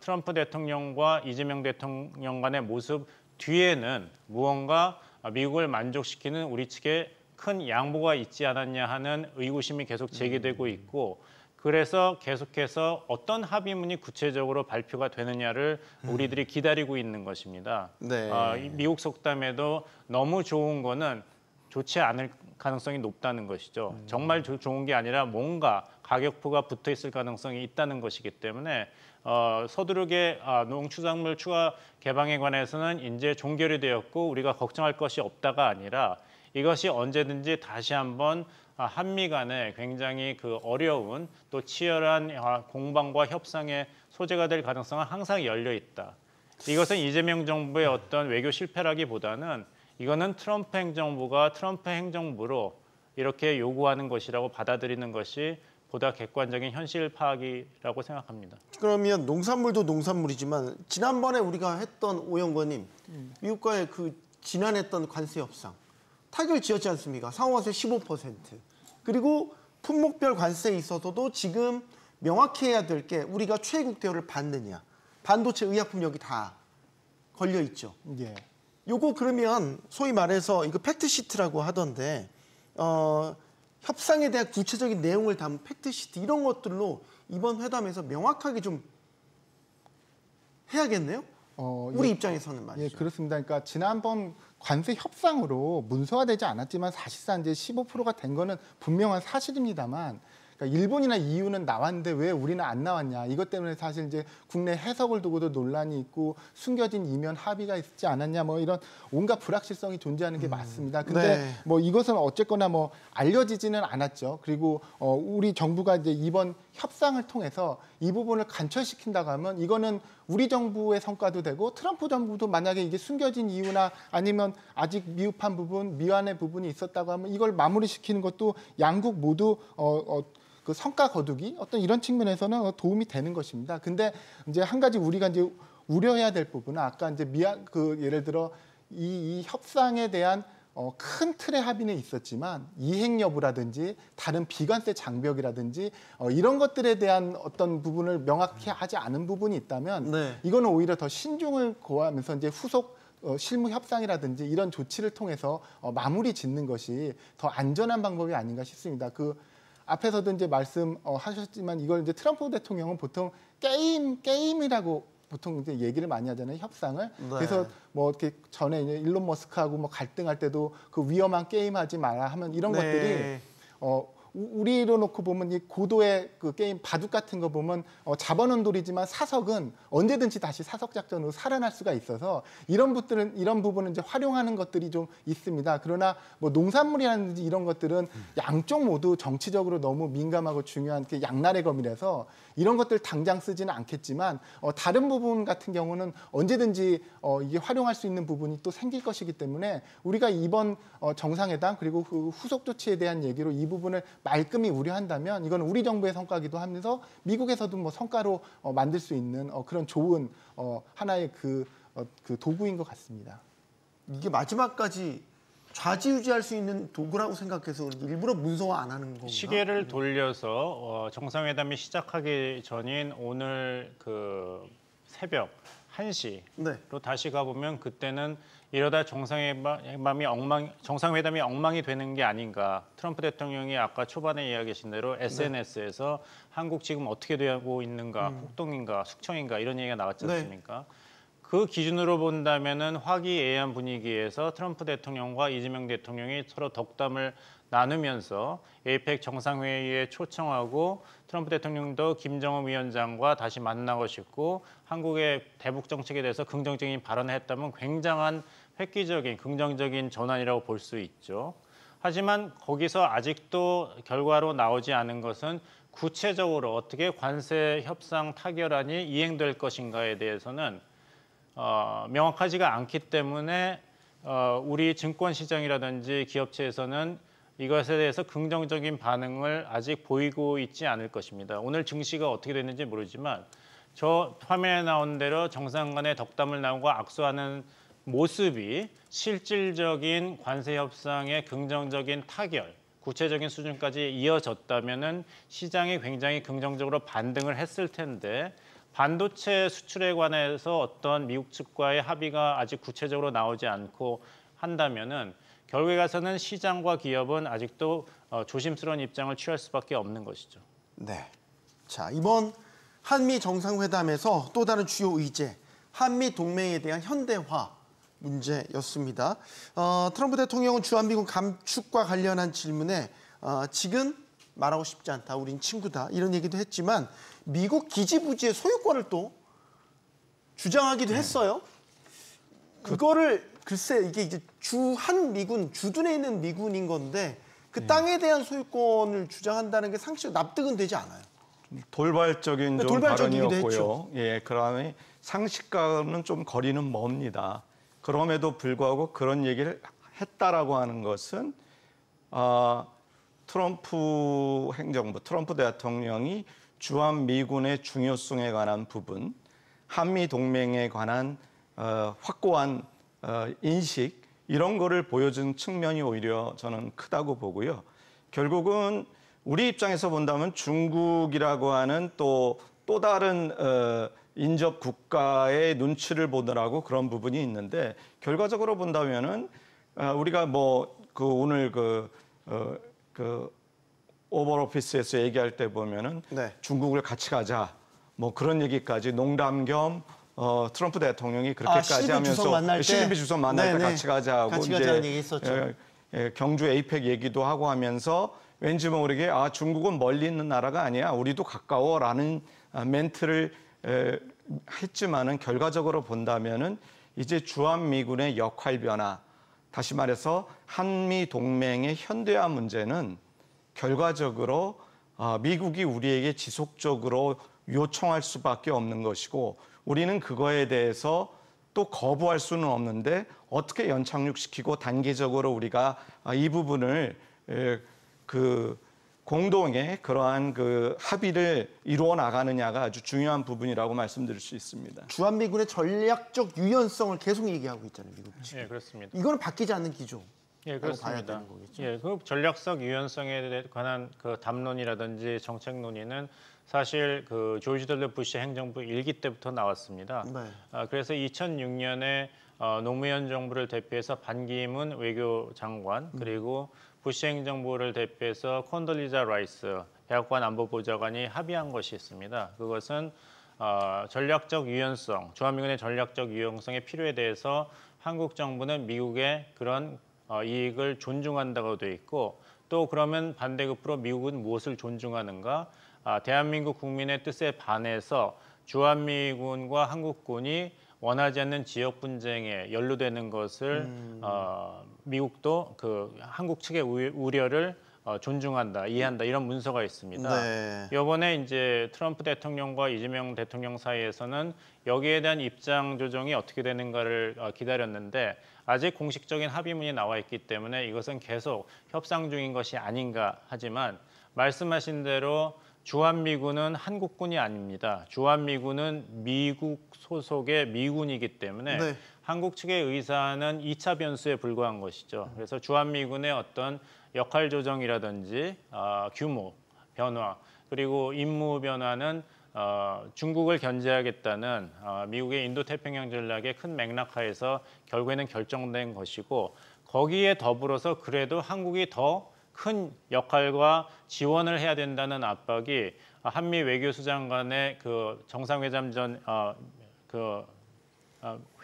트럼프 대통령과 이재명 대통령 간의 모습 뒤에는 무언가 미국을 만족시키는 우리 측의 큰 양보가 있지 않았냐 하는 의구심이 계속 제기되고 있고 그래서 계속해서 어떤 합의문이 구체적으로 발표가 되느냐를 우리들이 기다리고 있는 것입니다. 네. 이 미국 속담에도 너무 좋은 거는 좋지 않을 가능성이 높다는 것이죠. 정말 좋은 게 아니라 뭔가 가격표가 붙어 있을 가능성이 있다는 것이기 때문에 서두르게 농축산물 추가 개방에 관해서는 이제 종결이 되었고 우리가 걱정할 것이 없다가 아니라 이것이 언제든지 다시 한번 한미 간에 굉장히 그 어려운 또 치열한 공방과 협상의 소재가 될 가능성은 항상 열려 있다. 이것은 이재명 정부의 어떤 외교 실패라기보다는 이거는 트럼프 행정부가 트럼프 행정부로 이렇게 요구하는 것이라고 받아들이는 것이 보다 객관적인 현실 파악이라고 생각합니다. 그러면 농산물도 농산물이지만 지난번에 우리가 했던 오영건님 미국과의 그 지난했던 관세 협상 타결 지었지 않습니까? 상호관세 15%. 그리고 품목별 관세에 있어서도 지금 명확히 해야 될 게 우리가 최애국 대우를 받느냐. 반도체, 의약품 여기 다 걸려 있죠. 예. 요거 그러면 소위 말해서 이거 팩트시트라고 하던데 협상에 대한 구체적인 내용을 담은 팩트시트 이런 것들로 이번 회담에서 명확하게 좀 해야겠네요. 우리 예. 입장에서는 말이죠. 예, 그렇습니다. 그러니까 지난번 관세 협상으로 문서화되지 않았지만 사실상 이제 15%가 된 거는 분명한 사실입니다만, 그러니까 일본이나 EU는 나왔는데 왜 우리는 안 나왔냐. 이것 때문에 사실 이제 국내 해석을 두고도 논란이 있고 숨겨진 이면 합의가 있지 않았냐. 뭐 이런 온갖 불확실성이 존재하는 게 맞습니다. 근데 네. 뭐 이것은 어쨌거나 뭐 알려지지는 않았죠. 그리고 우리 정부가 이제 이번 협상을 통해서 이 부분을 관철시킨다고 하면 이거는 우리 정부의 성과도 되고 트럼프 정부도 만약에 이게 숨겨진 이유나 아니면 아직 미흡한 부분, 미완의 부분이 있었다고 하면 이걸 마무리시키는 것도 양국 모두 그 성과 거두기 어떤 이런 측면에서는 도움이 되는 것입니다. 근데 이제 한 가지 우리가 이제 우려해야 될 부분은 아까 이제 예를 들어 이 협상에 대한 큰 틀의 합의는 있었지만 이행 여부라든지 다른 비관세 장벽이라든지 이런 것들에 대한 어떤 부분을 명확히 하지 않은 부분이 있다면 네. 이거는 오히려 더 신중을 고하면서 이제 후속 실무 협상이라든지 이런 조치를 통해서 마무리 짓는 것이 더 안전한 방법이 아닌가 싶습니다. 그 앞에서도 이제 말씀하셨지만 이걸 이제 트럼프 대통령은 보통 게임이라고 보통 이제 얘기를 많이 하잖아요, 협상을. 네. 그래서 뭐 이렇게 전에 이제 일론 머스크하고 뭐 갈등할 때도 그 위험한 게임 하지 마라 하면 이런 네. 것들이 우리로 놓고 보면 이 고도의 그 게임 바둑 같은 거 보면 잡아놓은 사석은 언제든지 다시 사석 작전으로 살아날 수가 있어서 이런 부분은 이제 활용하는 것들이 좀 있습니다. 그러나 뭐 농산물이라든지 이런 것들은 양쪽 모두 정치적으로 너무 민감하고 중요한 그 양날의 검이라서 이런 것들 당장 쓰지는 않겠지만 다른 부분 같은 경우는 언제든지 이게 활용할 수 있는 부분이 또 생길 것이기 때문에 우리가 이번 정상회담 그리고 그 후속 조치에 대한 얘기로 이 부분을 말끔히 우려한다면 이건 우리 정부의 성과기도 하면서 미국에서도 뭐 성과로 만들 수 있는 그런 좋은 하나의 그 도구인 것 같습니다. 이게 마지막까지 좌지우지할 수 있는 도구라고 생각해서 일부러 문서화 안 하는 건가? 시계를 돌려서 정상회담이 시작하기 전인 오늘 그 새벽 1시로 네. 다시 가보면 그때는 이러다 정상회담이 엉망이 되는 게 아닌가. 트럼프 대통령이 아까 초반에 이야기하신 대로 SNS에서 한국 지금 어떻게 되고 있는가, 폭동인가, 숙청인가 이런 얘기가 나왔지 않습니까? 그 기준으로 본다면은 화기애애한 분위기에서 트럼프 대통령과 이재명 대통령이 서로 덕담을 나누면서 에이펙 정상회의에 초청하고 트럼프 대통령도 김정은 위원장과 다시 만나고 싶고 한국의 대북 정책에 대해서 긍정적인 발언을 했다면 굉장한 획기적인 긍정적인 전환이라고 볼 수 있죠. 하지만 거기서 아직도 결과로 나오지 않은 것은 구체적으로 어떻게 관세 협상 타결안이 이행될 것인가에 대해서는 명확하지가 않기 때문에 우리 증권시장이라든지 기업체에서는 이것에 대해서 긍정적인 반응을 아직 보이고 있지 않을 것입니다. 오늘 증시가 어떻게 됐는지 모르지만 저 화면에 나온 대로 정상 간의 덕담을 나누고 악수하는 모습이 실질적인 관세 협상의 긍정적인 타결, 구체적인 수준까지 이어졌다면은 시장이 굉장히 긍정적으로 반등을 했을 텐데 반도체 수출에 관해서 어떤 미국 측과의 합의가 아직 구체적으로 나오지 않고 한다면은 결국에 가서는 시장과 기업은 아직도 조심스러운 입장을 취할 수밖에 없는 것이죠. 네. 자, 이번 한미 정상회담에서 또 다른 주요 의제, 한미 동맹에 대한 현대화 문제였습니다. 트럼프 대통령은 주한미군 감축과 관련한 질문에 지금 말하고 싶지 않다, 우린 친구다 이런 얘기도 했지만 미국 기지부지의 소유권을 또 주장하기도 했어요. 그거를 글쎄 이게 이제 주한미군, 주둔에 있는 미군인 건데 그 땅에 대한 소유권을 주장한다는 게 상식적으로 납득은 되지 않아요. 돌발적인 좀 돌발적이기도 발언이었고요. 예, 그다음에 상식과는 좀 거리는 멉니다. 그럼에도 불구하고 그런 얘기를 했다라고 하는 것은 트럼프 행정부, 트럼프 대통령이 주한미군의 중요성에 관한 부분, 한미 동맹에 관한 확고한 인식 이런 거를 보여준 측면이 오히려 저는 크다고 보고요. 결국은 우리 입장에서 본다면 중국이라고 하는 또 다른 인접 국가의 눈치를 보느라고 그런 부분이 있는데 결과적으로 본다면은 우리가 오늘 오벌 오피스에서 얘기할 때 보면은 네. 중국을 같이 가자 뭐 그런 얘기까지 농담 겸 트럼프 대통령이 그렇게까지 하면서 시리비 주석 만날 때 같이 가자고 같이 가자는 얘기 있었죠. 경주 에이펙 얘기도 하고 하면서 왠지 모르게 중국은 멀리 있는 나라가 아니야, 우리도 가까워라는 멘트를 했지만은 결과적으로 본다면은 이제 주한미군의 역할 변화, 다시 말해서 한미 동맹의 현대화 문제는 결과적으로 미국이 우리에게 지속적으로 요청할 수밖에 없는 것이고 우리는 그거에 대해서 또 거부할 수는 없는데 어떻게 연착륙시키고 단계적으로 우리가 이 부분을 공동의 그러한 합의를 이루어 나가느냐가 아주 중요한 부분이라고 말씀드릴 수 있습니다. 주한미군의 전략적 유연성을 계속 얘기하고 있잖아요, 미국이. 예, 그렇습니다. 이거는 바뀌지 않는 기조. 예, 그렇습니다. 예, 그 전략적 유연성에 관한 그 담론이라든지 정책 논의는 사실 그 조지 W 부시 행정부 1기 때부터 나왔습니다. 네. 그래서 2006년에 노무현 정부를 대표해서 반기문 외교장관 그리고 부시 행정부를 대표해서 콘돌리자 라이스 백악관 안보보좌관이 합의한 것이 있습니다. 그것은 전략적 유연성, 주한미군의 전략적 유연성의 필요에 대해서 한국 정부는 미국의 그런 이익을 존중한다고 돼 있고 또 그러면 반대급부로 미국은 무엇을 존중하는가? 대한민국 국민의 뜻에 반해서 주한미군과 한국군이 원하지 않는 지역 분쟁에 연루되는 것을 미국도 한국 측의 우려를 존중한다, 이해한다 이런 문서가 있습니다. 네. 이번에 이제 트럼프 대통령과 이재명 대통령 사이에서는 여기에 대한 입장 조정이 어떻게 되는가를 기다렸는데 아직 공식적인 합의문이 나와 있기 때문에 이것은 계속 협상 중인 것이 아닌가 하지만 말씀하신 대로 주한미군은 한국군이 아닙니다. 주한미군은 미국 소속의 미군이기 때문에 네. 한국 측의 의사는 2차 변수에 불과한 것이죠. 그래서 주한미군의 어떤 역할 조정이라든지 규모 변화 그리고 임무 변화는 중국을 견제하겠다는 미국의 인도태평양 전략의 큰 맥락하에서 결국에는 결정된 것이고 거기에 더불어서 그래도 한국이 더 큰 역할과 지원을 해야 된다는 압박이 한미 외교수장 간의 그 정상회담 전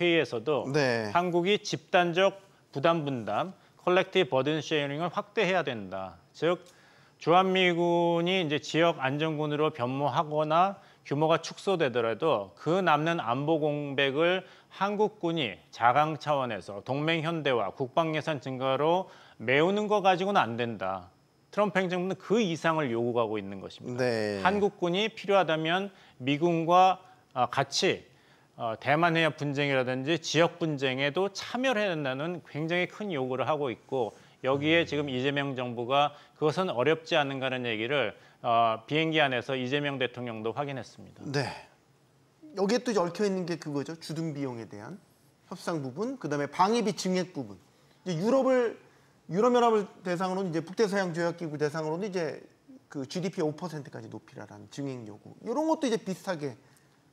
회의에서도 네. 한국이 집단적 부담 분담, 컬렉티브 버든 쉐어링을 확대해야 된다. 즉 주한미군이 이제 지역 안전군으로 변모하거나 규모가 축소되더라도 그 남는 안보 공백을 한국군이 자강 차원에서 동맹 현대화, 국방 예산 증가로 메우는 거 가지고는 안 된다. 트럼프 행정부는 그 이상을 요구하고 있는 것입니다. 네. 한국군이 필요하다면 미군과 같이 대만 해협 분쟁이라든지 지역 분쟁에도 참여를 해야 된다는 굉장히 큰 요구를 하고 있고 여기에 지금 이재명 정부가 그것은 어렵지 않은가는 얘기를 비행기 안에서 이재명 대통령도 확인했습니다. 네. 여기에 또 얽혀 있는 게 그거죠. 주둔 비용에 대한 협상 부분, 그다음에 방위비 증액 부분. 이제 유럽연합을 대상으로는 이제 북대서양 조약기구 대상으로는 이제 그 GDP의 5%까지 높이라는 증액 요구. 이런 것도 이제 비슷하게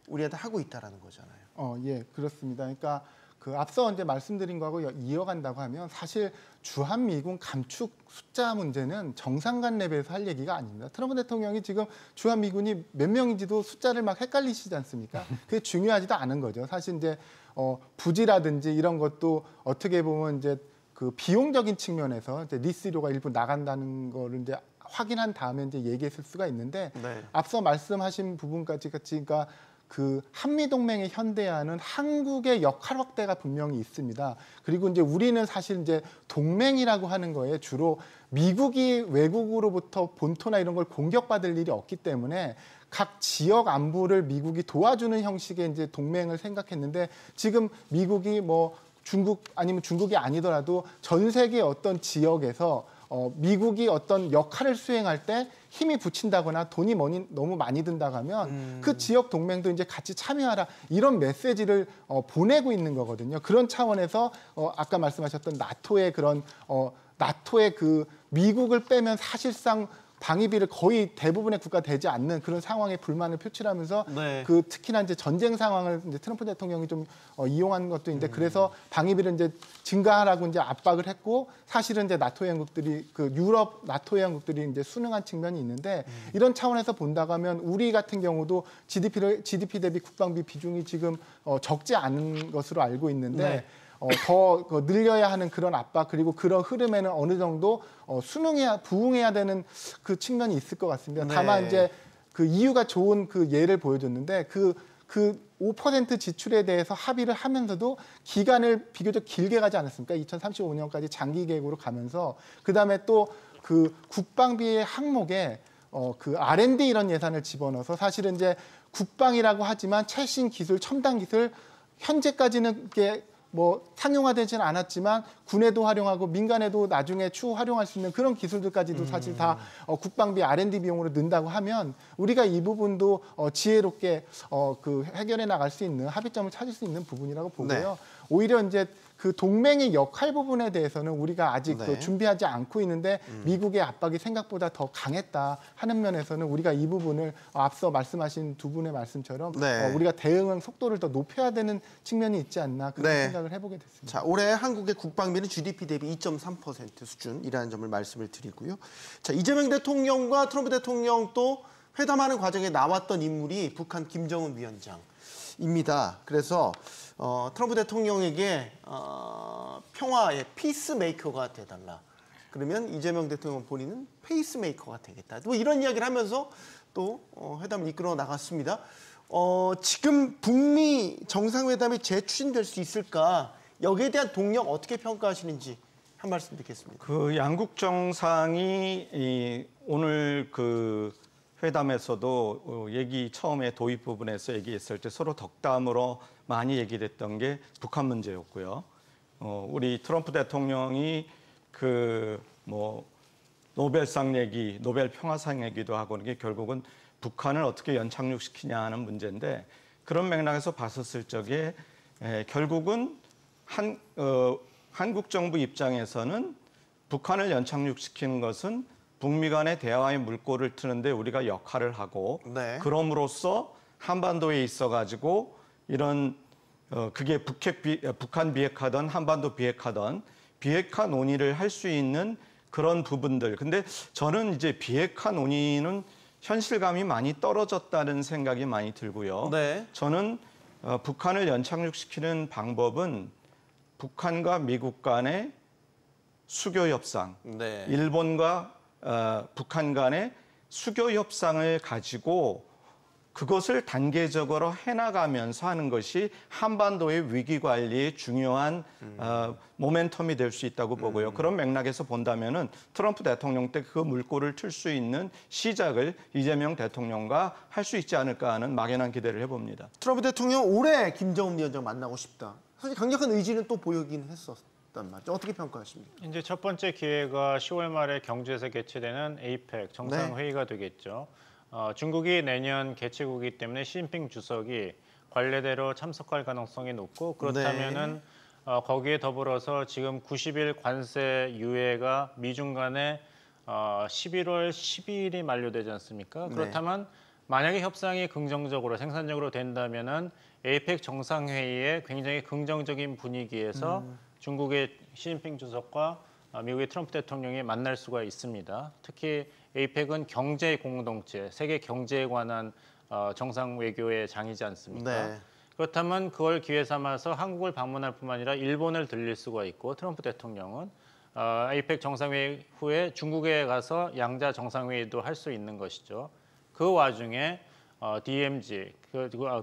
우리한테 하고 있다라는 거잖아요. 예, 그렇습니다. 그러니까 그 앞서 이제 말씀드린 거하고 이어간다고 하면 사실 주한미군 감축 숫자 문제는 정상간 레벨에서 할 얘기가 아닙니다. 트럼프 대통령이 지금 주한미군이 몇 명인지도 숫자를 막 헷갈리시지 않습니까? 그게 중요하지도 않은 거죠. 사실 이제 부지라든지 이런 것도 어떻게 보면 이제 그 비용적인 측면에서 이제 리스료가 일부 나간다는 거를 이제 확인한 다음에 이제 얘기했을 수가 있는데 네. 앞서 말씀하신 부분까지 그러니까 그 한미 동맹의 현대화는 한국의 역할 확대가 분명히 있습니다. 그리고 이제 우리는 사실 이제 동맹이라고 하는 거에 주로 미국이 외국으로부터 본토나 이런 걸 공격받을 일이 없기 때문에 각 지역 안보를 미국이 도와주는 형식의 이제 동맹을 생각했는데 지금 미국이 뭐 중국 아니면 중국이 아니더라도 전 세계 어떤 지역에서 미국이 어떤 역할을 수행할 때 힘이 붙인다거나 돈이 너무 많이 든다고 하면 그 지역 동맹도 이제 같이 참여하라 이런 메시지를 보내고 있는 거거든요. 그런 차원에서 아까 말씀하셨던 나토의 그런 나토의 그 미국을 빼면 사실상 방위비를 거의 대부분의 국가 되지 않는 그런 상황에 불만을 표출하면서 네. 그 특히나 이제 전쟁 상황을 이제 트럼프 대통령이 좀 이용한 것도 있는데 그래서 방위비를 이제 증가하라고 이제 압박을 했고 사실은 이제 나토 회원국들이 그 유럽 나토 회원국들이 이제 순응한 측면이 있는데 이런 차원에서 본다고 하면 우리 같은 경우도 GDP 대비 국방비 비중이 지금 적지 않은 것으로 알고 있는데 네. 더 늘려야 하는 그런 압박 그리고 그런 흐름에는 어느 정도 부응해야 되는 그 측면이 있을 것 같습니다. 네. 다만 이제 그 EU가 좋은 그 예를 보여줬는데 그 5% 지출에 대해서 합의를 하면서도 기간을 비교적 길게 가지 않았습니까? 2035년까지 장기 계획으로 가면서 그다음에 또 그 국방비의 항목에 그 R&D 이런 예산을 집어넣어서 사실은 이제 국방이라고 하지만 최신 기술, 첨단 기술 현재까지는 이게 뭐 상용화되지는 않았지만 군에도 활용하고 민간에도 나중에 추후 활용할 수 있는 그런 기술들까지도 사실 다 국방비 R&D 비용으로 넣는다고 하면 우리가 이 부분도 지혜롭게 그 해결해 나갈 수 있는 합의점을 찾을 수 있는 부분이라고 보고요. 네. 오히려 이제 그 동맹의 역할 부분에 대해서는 우리가 아직 네. 그 준비하지 않고 있는데 미국의 압박이 생각보다 더 강했다 하는 면에서는 우리가 이 부분을 앞서 말씀하신 두 분의 말씀처럼 네. 우리가 대응 속도를 더 높여야 되는 측면이 있지 않나 그런 네. 생각을 해보게 됐습니다. 자, 올해 한국의 국방비는 GDP 대비 2.3% 수준이라는 점을 말씀을 드리고요. 자, 이재명 대통령과 트럼프 대통령 또 회담하는 과정에 나왔던 인물이 북한 김정은 위원장입니다. 그래서 트럼프 대통령에게 평화의 피스메이커가 돼달라. 그러면 이재명 대통령 본인은 페이스메이커가 되겠다. 또 이런 이야기를 하면서 또 회담을 이끌어 나갔습니다. 지금 북미 정상회담이 재추진될 수 있을까? 여기에 대한 동력 어떻게 평가하시는지 한 말씀 듣겠습니다. 그 양국 정상이 오늘 그 회담에서도 얘기 처음에 도입 부분에서 얘기했을 때 서로 덕담으로 많이 얘기됐던 게 북한 문제였고요. 우리 트럼프 대통령이 그 뭐 노벨상 얘기, 노벨 평화상 얘기도 하고 그런 게 결국은 북한을 어떻게 연착륙시키냐 하는 문제인데 그런 맥락에서 봤었을 적에 결국은 한국 정부 입장에서는 북한을 연착륙시키는 것은 북미 간의 대화의 물꼬를 트는데 우리가 역할을 하고 네. 그럼으로써 한반도에 있어가지고 이런 그게 북한 비핵화든 한반도 비핵화든 비핵화 논의를 할 수 있는 그런 부분들. 근데 저는 이제 비핵화 논의는 현실감이 많이 떨어졌다는 생각이 많이 들고요. 네. 저는 북한을 연착륙시키는 방법은 북한과 미국 간의 수교 협상, 네. 일본과 북한 간의 수교 협상을 가지고 그것을 단계적으로 해나가면서 하는 것이 한반도의 위기 관리에 중요한 모멘텀이 될 수 있다고 보고요. 그런 맥락에서 본다면은 트럼프 대통령 때 그 물꼬를 틀 수 있는 시작을 이재명 대통령과 할 수 있지 않을까 하는 막연한 기대를 해봅니다. 트럼프 대통령 올해 김정은 위원장 만나고 싶다. 사실 강력한 의지는 또 보이긴 했었단 말이죠. 어떻게 평가하십니까? 이제 첫 번째 기회가 10월 말에 경주에서 개최되는 APEC 정상회의가 되겠죠. 중국이 내년 개최국이기 때문에 시진핑 주석이 관례대로 참석할 가능성이 높고 그렇다면은 거기에 더불어서 지금 90일 관세 유예가 미중 간에 11월 12일이 만료되지 않습니까? 그렇다면 만약에 협상이 긍정적으로 생산적으로 된다면은 에이펙 정상회의에 굉장히 긍정적인 분위기에서 중국의 시진핑 주석과 미국의 트럼프 대통령이 만날 수가 있습니다. 특히 에이펙은 경제 공동체, 세계 경제에 관한 정상 외교의 장이지 않습니까? 네. 그렇다면 그걸 기회 삼아서 한국을 방문할 뿐만 아니라 일본을 들릴 수가 있고 트럼프 대통령은 에이펙 정상회의 후에 중국에 가서 양자 정상회의도 할 수 있는 것이죠. 그 와중에 DMZ,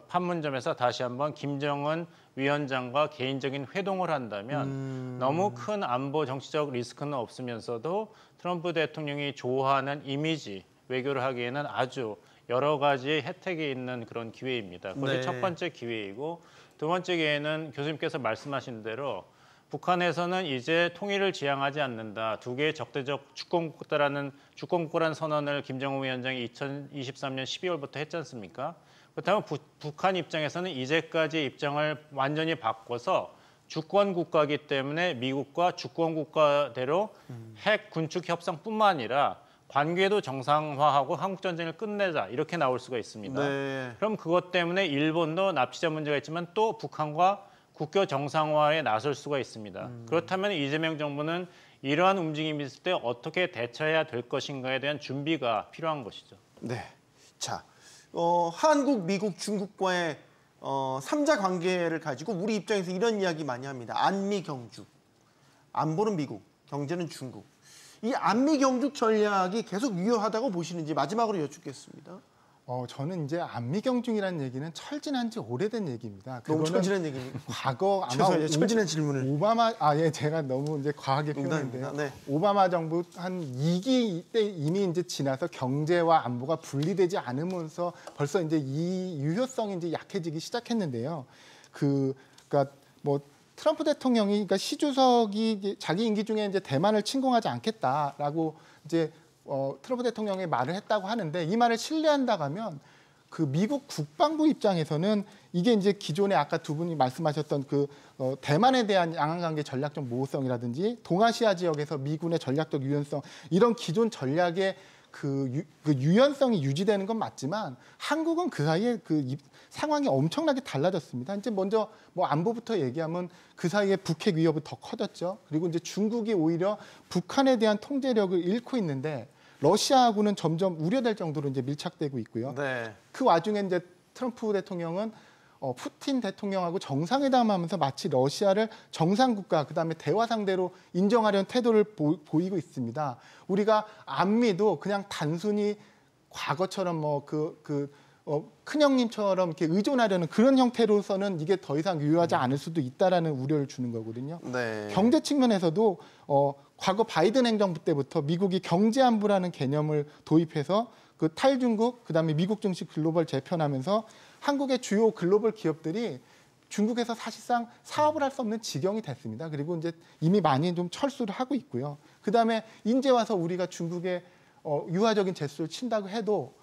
판문점에서 다시 한번 김정은 위원장과 개인적인 회동을 한다면 너무 큰 안보 정치적 리스크는 없으면서도 트럼프 대통령이 좋아하는 이미지 외교를 하기에는 아주 여러 가지 혜택이 있는 그런 기회입니다. 그것이 네. 첫 번째 기회이고 두 번째 기회는 교수님께서 말씀하신 대로 북한에서는 이제 통일을 지향하지 않는다. 두 개의 적대적 주권국가라는 선언을 김정은 위원장이 2023년 12월부터 했지 않습니까? 그렇다면 북한 입장에서는 이제까지 입장을 완전히 바꿔서 주권 국가이기 때문에 미국과 주권 국가대로 핵 군축 협상뿐만 아니라 관계도 정상화하고 한국 전쟁을 끝내자 이렇게 나올 수가 있습니다. 네. 그럼 그것 때문에 일본도 납치자 문제가 있지만 또 북한과 국교 정상화에 나설 수가 있습니다. 그렇다면 이재명 정부는 이러한 움직임이 있을 때 어떻게 대처해야 될 것인가에 대한 준비가 필요한 것이죠. 네. 자, 한국, 미국, 중국과의 3자 관계를 가지고 우리 입장에서 이런 이야기 많이 합니다. 안미 경주. 안보는 미국, 경제는 중국. 이 안미 경주 전략이 계속 유효하다고 보시는지 마지막으로 여쭙겠습니다. 저는 이제 안미경중이라는 얘기는 철진한 지 오래된 얘기입니다. 너무 그거는 철진한 얘기입니다. 과거 아마 죄송해요. 철진한 질문을. 오바마 제가 너무 이제 과하게 표현했는데요. 농담입니다. 네. 오바마 정부 한 2기 때 이미 이제 지나서 경제와 안보가 분리되지 않으면서 벌써 이제 이 유효성이 이제 약해지기 시작했는데요. 그러니까 뭐 트럼프 대통령이 그러니까 시 주석이 자기 임기 중에 이제 대만을 침공하지 않겠다라고 이제 트럼프 대통령의 말을 했다고 하는데 이 말을 신뢰한다고 하면 그 미국 국방부 입장에서는 이게 이제 기존에 아까 두 분이 말씀하셨던 대만에 대한 양안관계 전략적 모호성이라든지 동아시아 지역에서 미군의 전략적 유연성 이런 기존 전략의 그 유연성이 유지되는 건 맞지만 한국은 그 사이에 상황이 엄청나게 달라졌습니다. 이제 먼저 뭐 안보부터 얘기하면 그 사이에 북핵 위협이 더 커졌죠. 그리고 이제 중국이 오히려 북한에 대한 통제력을 잃고 있는데 러시아하고는 점점 우려될 정도로 이제 밀착되고 있고요. 네. 그 와중에 이제 트럼프 대통령은 푸틴 대통령하고 정상회담하면서 마치 러시아를 정상국가 그다음에 대화 상대로 인정하려는 태도를 보이고 있습니다. 우리가 안미도 그냥 단순히 과거처럼 큰형님처럼 이렇게 의존하려는 그런 형태로서는 이게 더 이상 유효하지 않을 수도 있다라는 우려를 주는 거거든요. 네. 경제 측면에서도 과거 바이든 행정부 때부터 미국이 경제안보라는 개념을 도입해서 그 탈중국 그다음에 미국 증시 글로벌 재편하면서 한국의 주요 글로벌 기업들이 중국에서 사실상 사업을 할 수 없는 지경이 됐습니다. 그리고 이제 이미 많이 좀 철수를 하고 있고요. 그다음에 이제 와서 우리가 중국에 유화적인 제스를 친다고 해도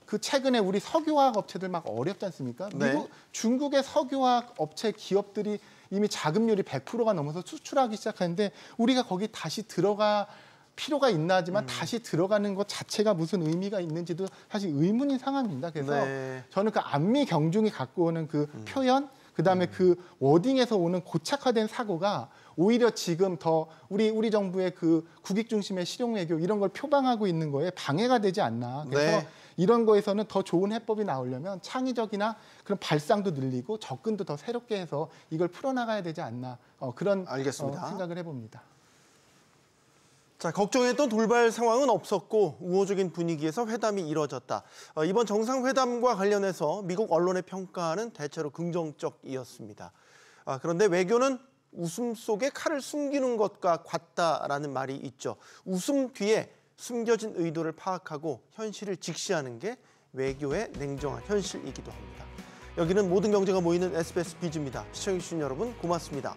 그 최근에 우리 석유화학 업체들 막 어렵지 않습니까? 네. 중국의 석유화학 업체 기업들이 이미 자금률이 100%가 넘어서 수출하기 시작하는데 우리가 거기 다시 들어가 필요가 있나 하지만 다시 들어가는 것 자체가 무슨 의미가 있는지도 사실 의문인 상황입니다. 그래서 네. 저는 그 안미 경중이 갖고 오는 그 표현 그다음에 그 워딩에서 오는 고착화된 사고가 오히려 지금 더 우리 정부의 그 국익 중심의 실용 외교 이런 걸 표방하고 있는 거에 방해가 되지 않나. 그래서 네. 이런 거에서는 더 좋은 해법이 나오려면 창의적이나 그런 발상도 늘리고 접근도 더 새롭게 해서 이걸 풀어나가야 되지 않나. 그런 알겠습니다. 생각을 해봅니다. 자, 걱정했던 돌발 상황은 없었고 우호적인 분위기에서 회담이 이뤄졌다. 이번 정상회담과 관련해서 미국 언론의 평가는 대체로 긍정적이었습니다. 그런데 외교는 웃음 속에 칼을 숨기는 것과 같다라는 말이 있죠. 웃음 뒤에 숨겨진 의도를 파악하고 현실을 직시하는 게 외교의 냉정한 현실이기도 합니다. 여기는 모든 경제가 모이는 SBS 비즈입니다. 시청해주신 여러분 고맙습니다.